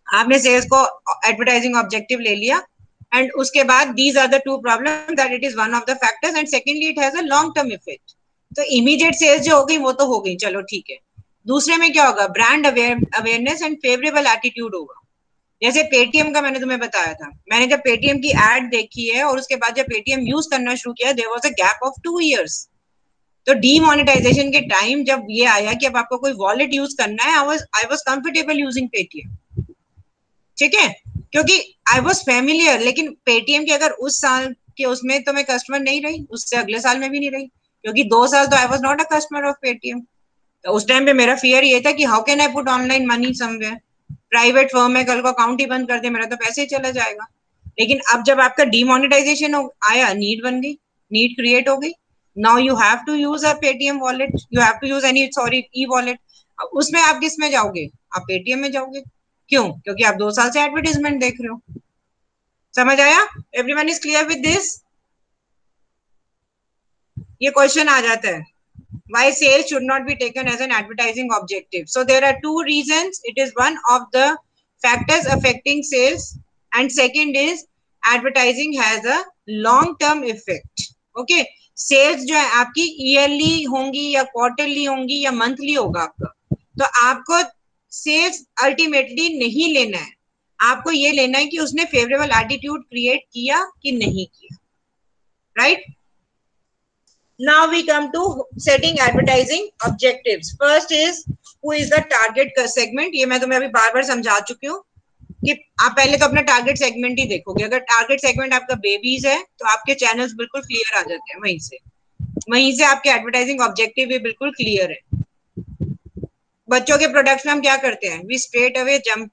आपने सेल्स को एडवर्टाइजिंग ऑब्जेक्टिव ले लिया, एंड उसके बाद these are the two problem, that it is one of the factors, and secondly it has a long term effect. तो इमीडिएट सेल्स जो हो गई वो तो हो गई, चलो ठीक है. दूसरे में क्या होगा? Brand awareness and favourable attitude होगा. जैसे पेटीएम का मैंने तुम्हें बताया था, मैंने जब पेटीएम की एड देखी है और उसके बाद जब पेटीएम यूज करना शुरू किया, there was a gap of 2 years. तो डीमोनेटाइजेशन के टाइम जब ये आया कि अब आपको कोई वॉलेट यूज करना है, I was comfortable using Paytm. ठीक है? क्योंकि आई वाज फैमिलियर. लेकिन पेटीएम के अगर उस साल के उसमें तो मैं कस्टमर नहीं रही, उससे अगले साल में भी नहीं रही, क्योंकि 2 साल तो I was not a customer of Paytm. तो उस टाइम पे मेरा फियर ये था कि how can I put online money somewhere, private firm है, कल को अकाउंट ही बंद कर दे, मेरा तो पैसे ही चला जाएगा. लेकिन अब जब आपका डीमोनेटाइजेशन आया, नीड बन गई, नीड क्रिएट हो गई. Now you have to use a Paytm wallet, you have to use any e wallet. उसमें आप किस में जाओगे? आप पेटीएम में जाओगे. क्यों? क्योंकि आप 2 साल से एडवर्टाइजमेंट देख रहे हो. समझ आया? Everyone is clear with this? ये क्वेश्चन आ जाता है, why sales should not be taken as an advertising objective. So there are 2 reasons. It is one of the factors affecting sales, and second is advertising has a long term effect. Okay, sales जो है आपकी yearly होंगी या quarterly होंगी या monthly होगा आपका, तो आपको सेल्स अल्टीमेटली नहीं लेना है. आपको ये लेना है कि उसने फेवरेबल एटीट्यूड क्रिएट किया कि नहीं किया. Right? Now we come to setting advertising objectives. First is who is the target segment. ये मैं तुम्हें अभी बार बार समझा चुकी हूँ कि आप पहले तो अपना टारगेट सेगमेंट ही देखोगे. अगर टारगेट सेगमेंट आपका बेबीज है तो आपके चैनल्स बिल्कुल क्लियर आ जाते हैं. वहीं से आपके एडवर्टाइजिंग ऑब्जेक्टिव भी बिल्कुल क्लियर है. बच्चों के प्रोडक्ट्स में हम क्या करते हैं? We straight away jump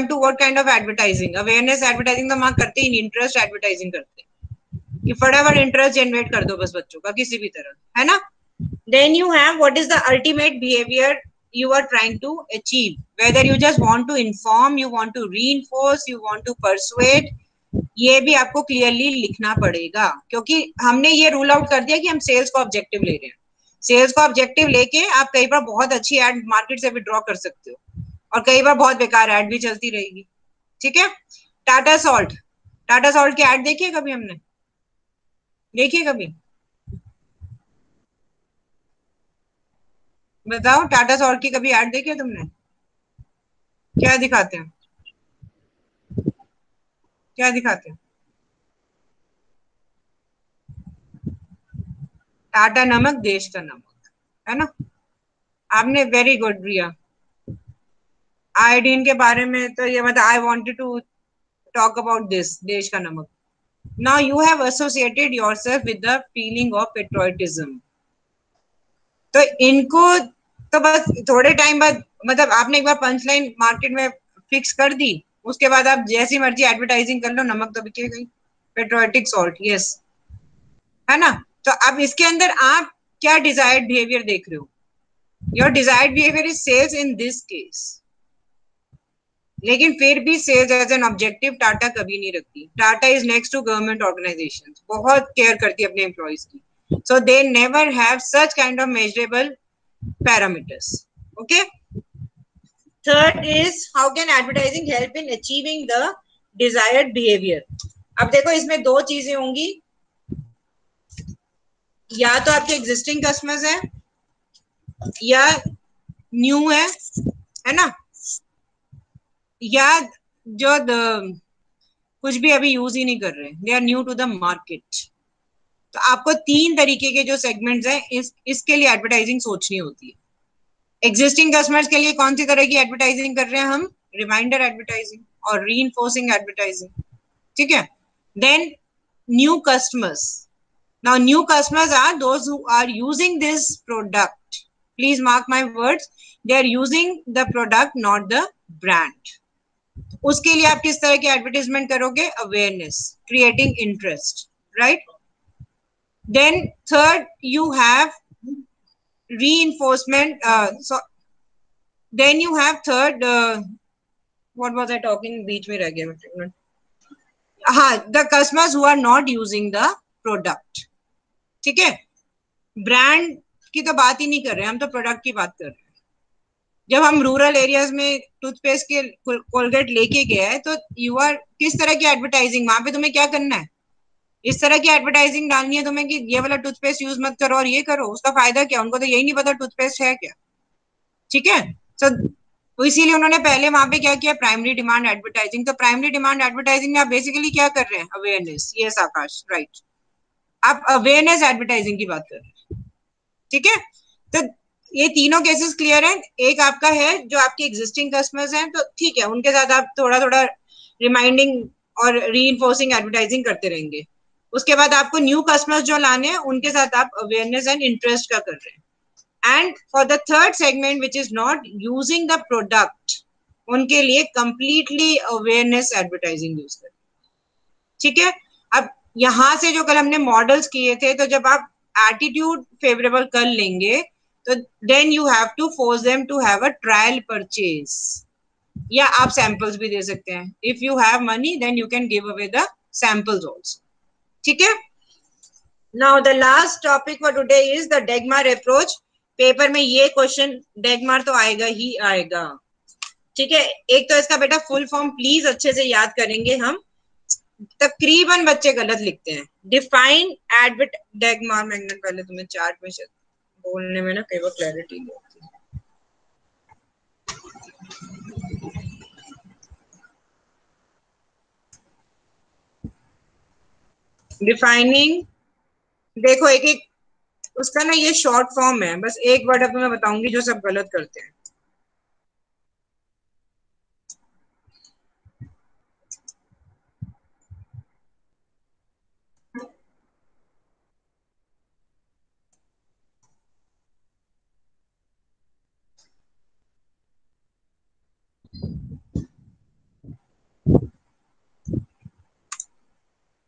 to what kind of advertising? Awareness advertising तो हम करते ही नहीं, इंटरेस्ट एडवर्टाइजिंग करते हैं कि फटाफट इंटरेस्ट जनरेट कर दो बस बच्चों का किसी भी तरह, है ना? Then you have what is the ultimate behaviour you are trying to achieve, whether you just want to inform, you want to reinforce, you want to persuade. ये भी आपको क्लियरली लिखना पड़ेगा, क्योंकि हमने ये रूल आउट कर दिया कि हम सेल्स को ऑब्जेक्टिव ले रहे हैं. सेल्स को ऑब्जेक्टिव लेके आप कई बार बहुत अच्छी एड मार्केट से विड्रॉ कर सकते हो और कई बार बहुत बेकार एड भी चलती रहेगी। ठीक है, टाटा सॉल्ट की एड देखी है कभी हमने? देखी है कभी? बताओ, टाटा सॉल्ट की कभी एड देखी है तुमने? क्या दिखाते हैं? क्या दिखाते हैं? टाटा नमक देश का नमक, है ना? आपने वेरी गुड रिया। आयोडीन के बारे में तो ये मतलब I wanted to talk about this, देश का नमक। Now you have associated yourself with the feeling of patriotism. तो इनको तो बस थोड़े टाइम बाद, मतलब आपने एक बार पंच लाइन मार्केट में फिक्स कर दी, उसके बाद आप जैसी मर्जी एडवर्टाइजिंग कर लो, नमक तो बिकेगा ही। पेट्रियोटिक सॉल्ट, यस, है ना? तो अब इसके अंदर आप क्या डिजायर्ड बिहेवियर देख रहे हो? Your desired behaviour is sales in this case. लेकिन फिर भी sales as an objective Tata कभी नहीं रखती। Tata is next to government organisation, बहुत केयर करती है अपने एम्प्लॉइज की, so they never have such kind of measurable parameters. Okay, third is how can advertising help in achieving the desired behavior? अब देखो, इसमें दो चीजें होंगी, या तो आपके एग्जिस्टिंग कस्टमर्स हैं या न्यू है ना, या जो कुछ भी अभी यूज ही नहीं कर रहे, they are new to the market. तो आपको तीन तरीके के जो सेगमेंट्स हैं इसके लिए एडवर्टाइजिंग सोचनी होती है। एग्जिस्टिंग कस्टमर्स के लिए कौन सी तरह की एडवर्टाइजिंग कर रहे हैं हम? रिमाइंडर एडवर्टाइजिंग और रीइंफोर्सिंग एडवर्टाइजिंग। ठीक है, then new customers. Now new customers are those who are using this product, please mark my words, they are using the product not the brand. उसके लिए आप किस तरह की एडवर्टाइजमेंट करोगे? Awareness, creating interest, right? Then third, you have reinforcement. Then you have third. What was I talking? बीच में रह गया। हाँ, the customers who are not using the product. ठीक है, ब्रांड की तो बात ही नहीं कर रहे, हम तो प्रोडक्ट की बात कर रहे हैं। जब हम रूरल एरियाज में टूथपेस्ट के कोलगेट लेके गए हैं, तो यू आर किस तरह की एडवर्टाइजिंग, वहां पे तुम्हें क्या करना है? इस तरह की एडवर्टाइजिंग डालनी है तुम्हें कि ये वाला टूथपेस्ट यूज मत करो और ये करो, उसका फायदा क्या? उनको तो यही नहीं पता टूथपेस्ट है क्या। ठीक है, तो इसीलिए उन्होंने पहले वहां पे क्या किया? Primary demand advertising. तो प्राइमरी डिमांड एडवर्टाइजिंग में आप बेसिकली क्या कर रहे हैं? अवेयरनेस। यस आकाश, राइट, आप अवेयरनेस एडवर्टाइजिंग की बात कर रहे हैं। ठीक है, तो ये तीनों केसेस क्लियर हैं। एक आपका है जो आपके एग्जिस्टिंग कस्टमर्स हैं, तो ठीक है, उनके साथ आप थोड़ा थोड़ा रिमाइंडिंग और रीइंफोर्सिंग एडवर्टाइजिंग करते रहेंगे। उसके बाद आपको न्यू कस्टमर्स जो लाने हैं, उनके साथ आप अवेयरनेस एंड इंटरेस्ट का कर रहे हैं। And for the third segment which is not using the product, उनके लिए कंप्लीटली अवेयरनेस एडवर्टाइजिंग यूज करें। ठीक है, अब यहां से जो कल हमने मॉडल्स किए थे, तो जब आप एटीट्यूड फेवरेबल कर लेंगे, तो then you have to force them to have a trial purchase, या आप सैंपल्स भी दे सकते हैं। If you have money then you can give away the samples also. ठीक है, now the last topic for today is the DAGMAR approach. Paper में ये क्वेश्चन डेगमार तो आएगा ही आएगा। ठीक है, एक तो इसका बेटा फुल फॉर्म प्लीज अच्छे से याद करेंगे हम, तकरीबन बच्चे गलत लिखते हैं। डिफाइन एडवर्ट डेगमार मैग्नेट, पहले तुम्हें चार्ट में बोलने में ना कई बार क्लैरिटी नहीं होती। डिफाइनिंग, देखो एक एक उसका ना ये शॉर्ट फॉर्म है, बस एक वर्ड अब मैं बताऊंगी जो सब गलत करते हैं।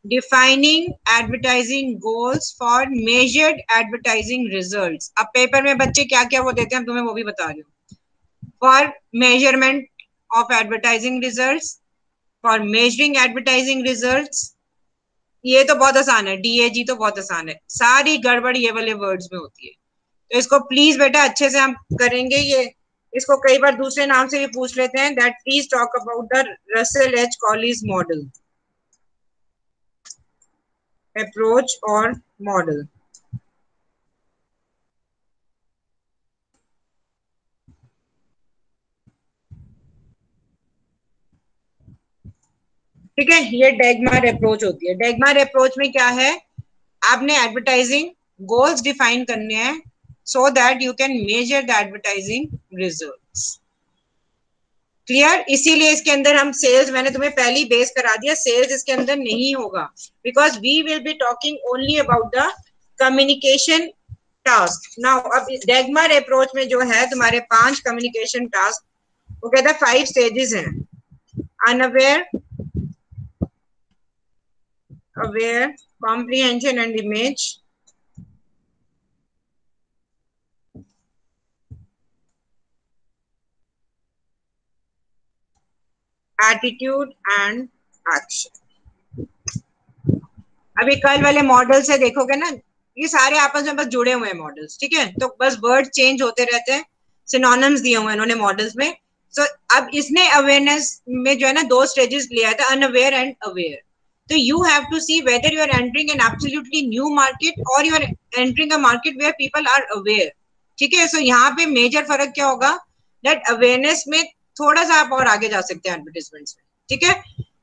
Defining advertising goals for measured advertising results. अब पेपर में बच्चे क्या क्या वो देते हैं, तुम्हें वो भी बता रही हूँ। For measurement of advertising results, for measuring advertising results, ये तो बहुत आसान है। डीएजी तो बहुत आसान है, सारी गड़बड़ ये वाले वर्ड्स में होती है। तो इसको प्लीज बेटा अच्छे से हम करेंगे। ये इसको कई बार दूसरे नाम से भी पूछ लेते हैं। That please talk about the Russell H Collins model, approach और मॉडल। ठीक है, ये डेगमार अप्रोच होती है। डेगमार अप्रोच में क्या है, आपने एडवर्टाइजिंग गोल्स डिफाइन करने हैं so that you can measure the advertising results. Clear? इसीलिए इसके अंदर हम सेल्स, मैंने तुम्हें पहले ही बेस करा दिया, सेल्स इसके अंदर नहीं होगा, because we will be talking only about the communication task. Now अब डेगमार अप्रोच में जो है तुम्हारे 5 कम्युनिकेशन टास्क, वो कहता है 5 स्टेजेस हैं। Unaware, aware, comprehension and image, attitude and action। अभी कल वाले मॉडल से देखोगे ना, ये सारे आपस में बस जुड़े हुए हैं मॉडल्स, ठीक है? तो बस वर्ड चेंज होते रहते हैं, सिनोनिम्स दिए हुए हैं इन्होंने मॉडल्स में। सो अब इसने अवेयरनेस में जो है ना 2 स्टेजेस लिया था, अनअवेयर एंड अवेयर। तो you have to see whether you are entering an absolutely new market or you are entering a market where people are aware। ठीक है, सो यहाँ पे मेजर फर्क क्या होगा, दैट अवेयरनेस में थोड़ा सा आप और आगे जा सकते हैं एडवर्टाइजमेंट्स में, ठीक है?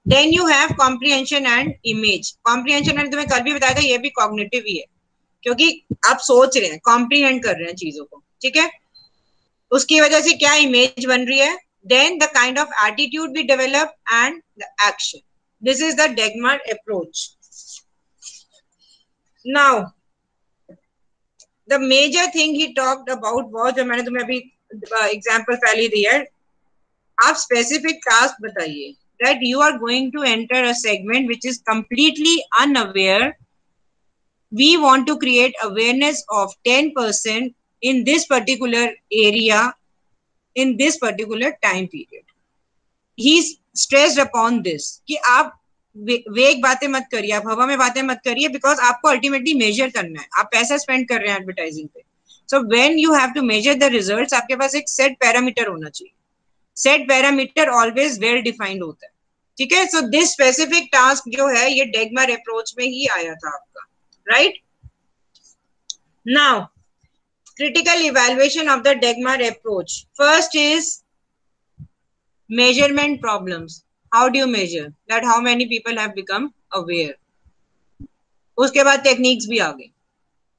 Then you have comprehension and image. Comprehension मैंने तुम्हें कल भी बताया था, ये भी कॉग्निटिव ही है, क्योंकि आप सोच रहे हैं, कॉम्प्रिहेंड कर रहे हैं चीजों को, ठीक है? उसकी वजह से क्या इमेज बन रही है। Then the kind of attitude we develop and the action. This is the Degmar approach. Now, the major thing he talked about was, जो मैंने तुम्हें अभी एग्जाम्पल पहले दिया है, आप स्पेसिफिक टास्क बताइए that you are going to enter a segment which is completely unaware. We want to create awareness of 10% in this particular area in this particular time period. He stressed upon this कि आप वेग बातें मत करिए, आप हवा में बातें मत करिए, बिकॉज आपको अल्टीमेटली मेजर करना है, आप पैसा स्पेंड कर रहे हैं एडवर्टाइजिंग पे। So when you have to measure the results, आपके पास एक सेट पैरामीटर होना चाहिए। Set parameter always well defined होता है, ठीक है? सो दिस स्पेसिफिक टास्क जो है ये डेगमार अप्रोच में ही आया था आपका, right? Now critical evaluation of the Degmar approach. First is measurement problems. How do you measure that how many people have become aware? उसके बाद टेक्निक्स भी आ गई,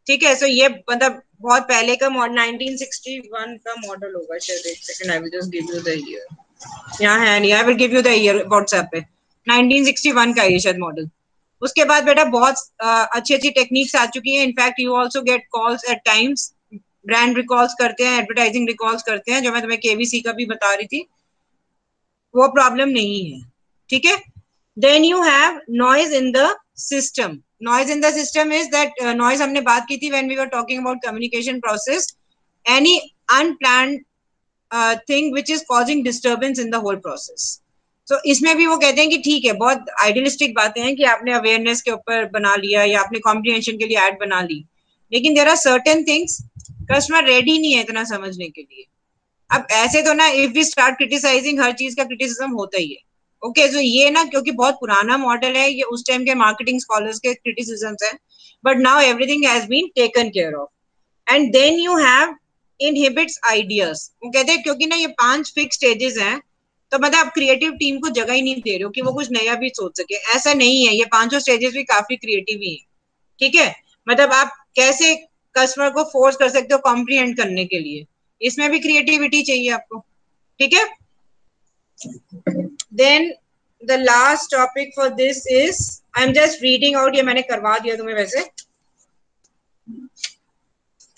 ठीक है? सो ये मतलब बहुत पहले का मॉडल, 1961 का मॉडल होगा शायद। एक second, I will just give you the year. यहाँ है नहीं, I will give you the year WhatsApp पे। 1961 का ये शायद मॉडल। उसके बाद बेटा बहुत अच्छी अच्छी टेक्निक्स आ चुकी हैं। In fact you also get calls at times, brand recalls करते हैं, एडवर्टाइजिंग रिकॉल्स करते हैं, जो मैं तुम्हें केवीसी का भी बता रही थी, वो प्रॉब्लम नहीं है, ठीक है? Then you have noise in the system. Noise in the system is that, noise हमने बात की थी when we were talking about communication process, any unplanned thing which is causing disturbance in the whole process. तो इसमें भी वो कहते हैं कि ठीक है, बहुत आइडियलिस्टिक बातें हैं कि आपने अवेयरनेस के ऊपर बना लिया या आपने कॉम्प्रिहेंशन के लिए ऐड बना ली, लेकिन there are certain things customer ready नहीं है इतना समझने के लिए। अब ऐसे तो ना, इफ वी स्टार्ट क्रिटिसाइजिंग, हर चीज का क्रिटिसिज्म होता ही है, ओके? सो ये ना, क्योंकि बहुत पुराना मॉडल है, ये उस टाइम के मार्केटिंग स्कॉलर्स के क्रिटिसिज्म्स हैं, but now everything has been taken care of. And then you have inhibits ideas. वो कहते हैं क्योंकि ना ये 5 फिक्स स्टेजेस हैं, तो मतलब आप क्रिएटिव टीम को जगह ही नहीं दे रहे हो कि वो कुछ नया भी सोच सके। ऐसा नहीं है, ये 5 स्टेजेस भी काफी क्रिएटिव ही है, ठीक है? मतलब आप कैसे कस्टमर को फोर्स कर सकते हो कॉम्प्रिहेंड करने के लिए, इसमें भी क्रिएटिविटी चाहिए आपको, ठीक है? Then the last topic for this is, I am just reading out, ये मैंने करवा दिया तुम्हें वैसे।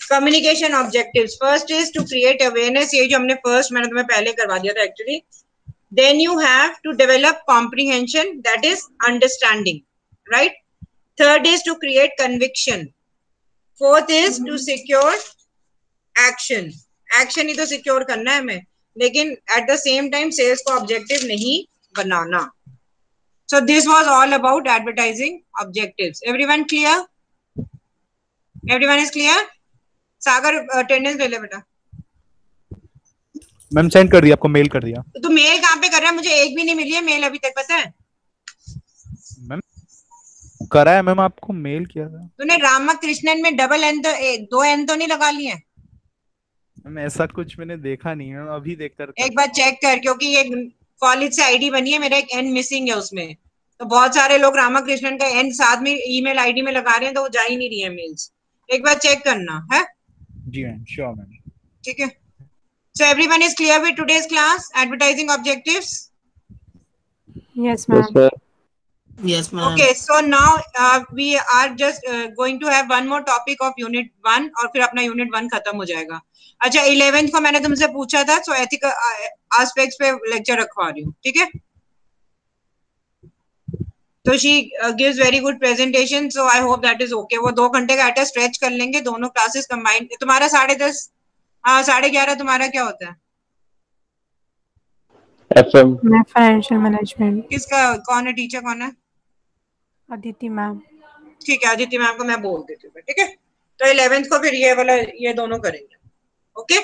Communication objectives. First is to create awareness, ये जो हमने फर्स्ट मैंने तुम्हें पहले करवा दिया था actually. Then you have to develop comprehension, that is understanding, right? Third is to create conviction. Fourth is to secure action. Action ही तो सिक्योर करना है हमें, लेकिन at the same time sales को ऑब्जेक्टिव नहीं बनाना। So this was all about advertising objectives. Everyone clear? Everyone is clear? Sagar attendance ले ले बेटा। मैम सेंड कर दिया, आपको मेल कर दिया। तो मेल कहाँ पे कर रहा है? मुझे एक भी नहीं मिली है मेल अभी तक, पता है? मैम करा है मैम, आपको मेल किया था। तूने रामकृष्णन में डबल एन तो 2 एन तो नहीं लगा लिए? मैम ऐसा कुछ मैंने देखा नहीं है, अभी देख कर एक बार चेक कर, क्योंकि ये कॉलेज से आईडी बनी है, मेरा एक एन मिसिंग है उसमें। तो बहुत सारे लोग रामकृष्णन का एन साथ में ईमेल आईडी में लगा रहे हैं, तो वो जा ही नहीं रही है मेल्स। एक बार चेक करना है। जी मैम, श्योर मैम। ठीक है। So everyone is clear with today's class advertising objectives? Yes, ma'am. Yes, ma'am. Okay, so now we are just going to have one more topic of unit 1 और फिर अपना unit 1 खत्म हो जाएगा। अच्छा, 11th को मैंने तुमसे पूछा था, so ethical aspects पे lecture रखवा रही हूँ, ठीक है? तो she gives very good presentation, so I hope that is okay. वो 2 घंटे का एटा stretch कर लेंगे, दोनों classes combine। तुम्हारा 10:30, 11:30 तुम्हारा क्या होता है? FM। मैं फाइनेंशियल मैनेजमेंट। किसका, कौन है टीचर, कौन है? अदिति मैम। ठीक है, अदिति मैम को मैं बोल देती हूँ, ठीक है? तो 11th को फिर ये वाला, ये दोनों करेंगे। ओके,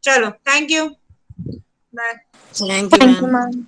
चलो, thank you, bye. Thank you, ma'am. Ma'am.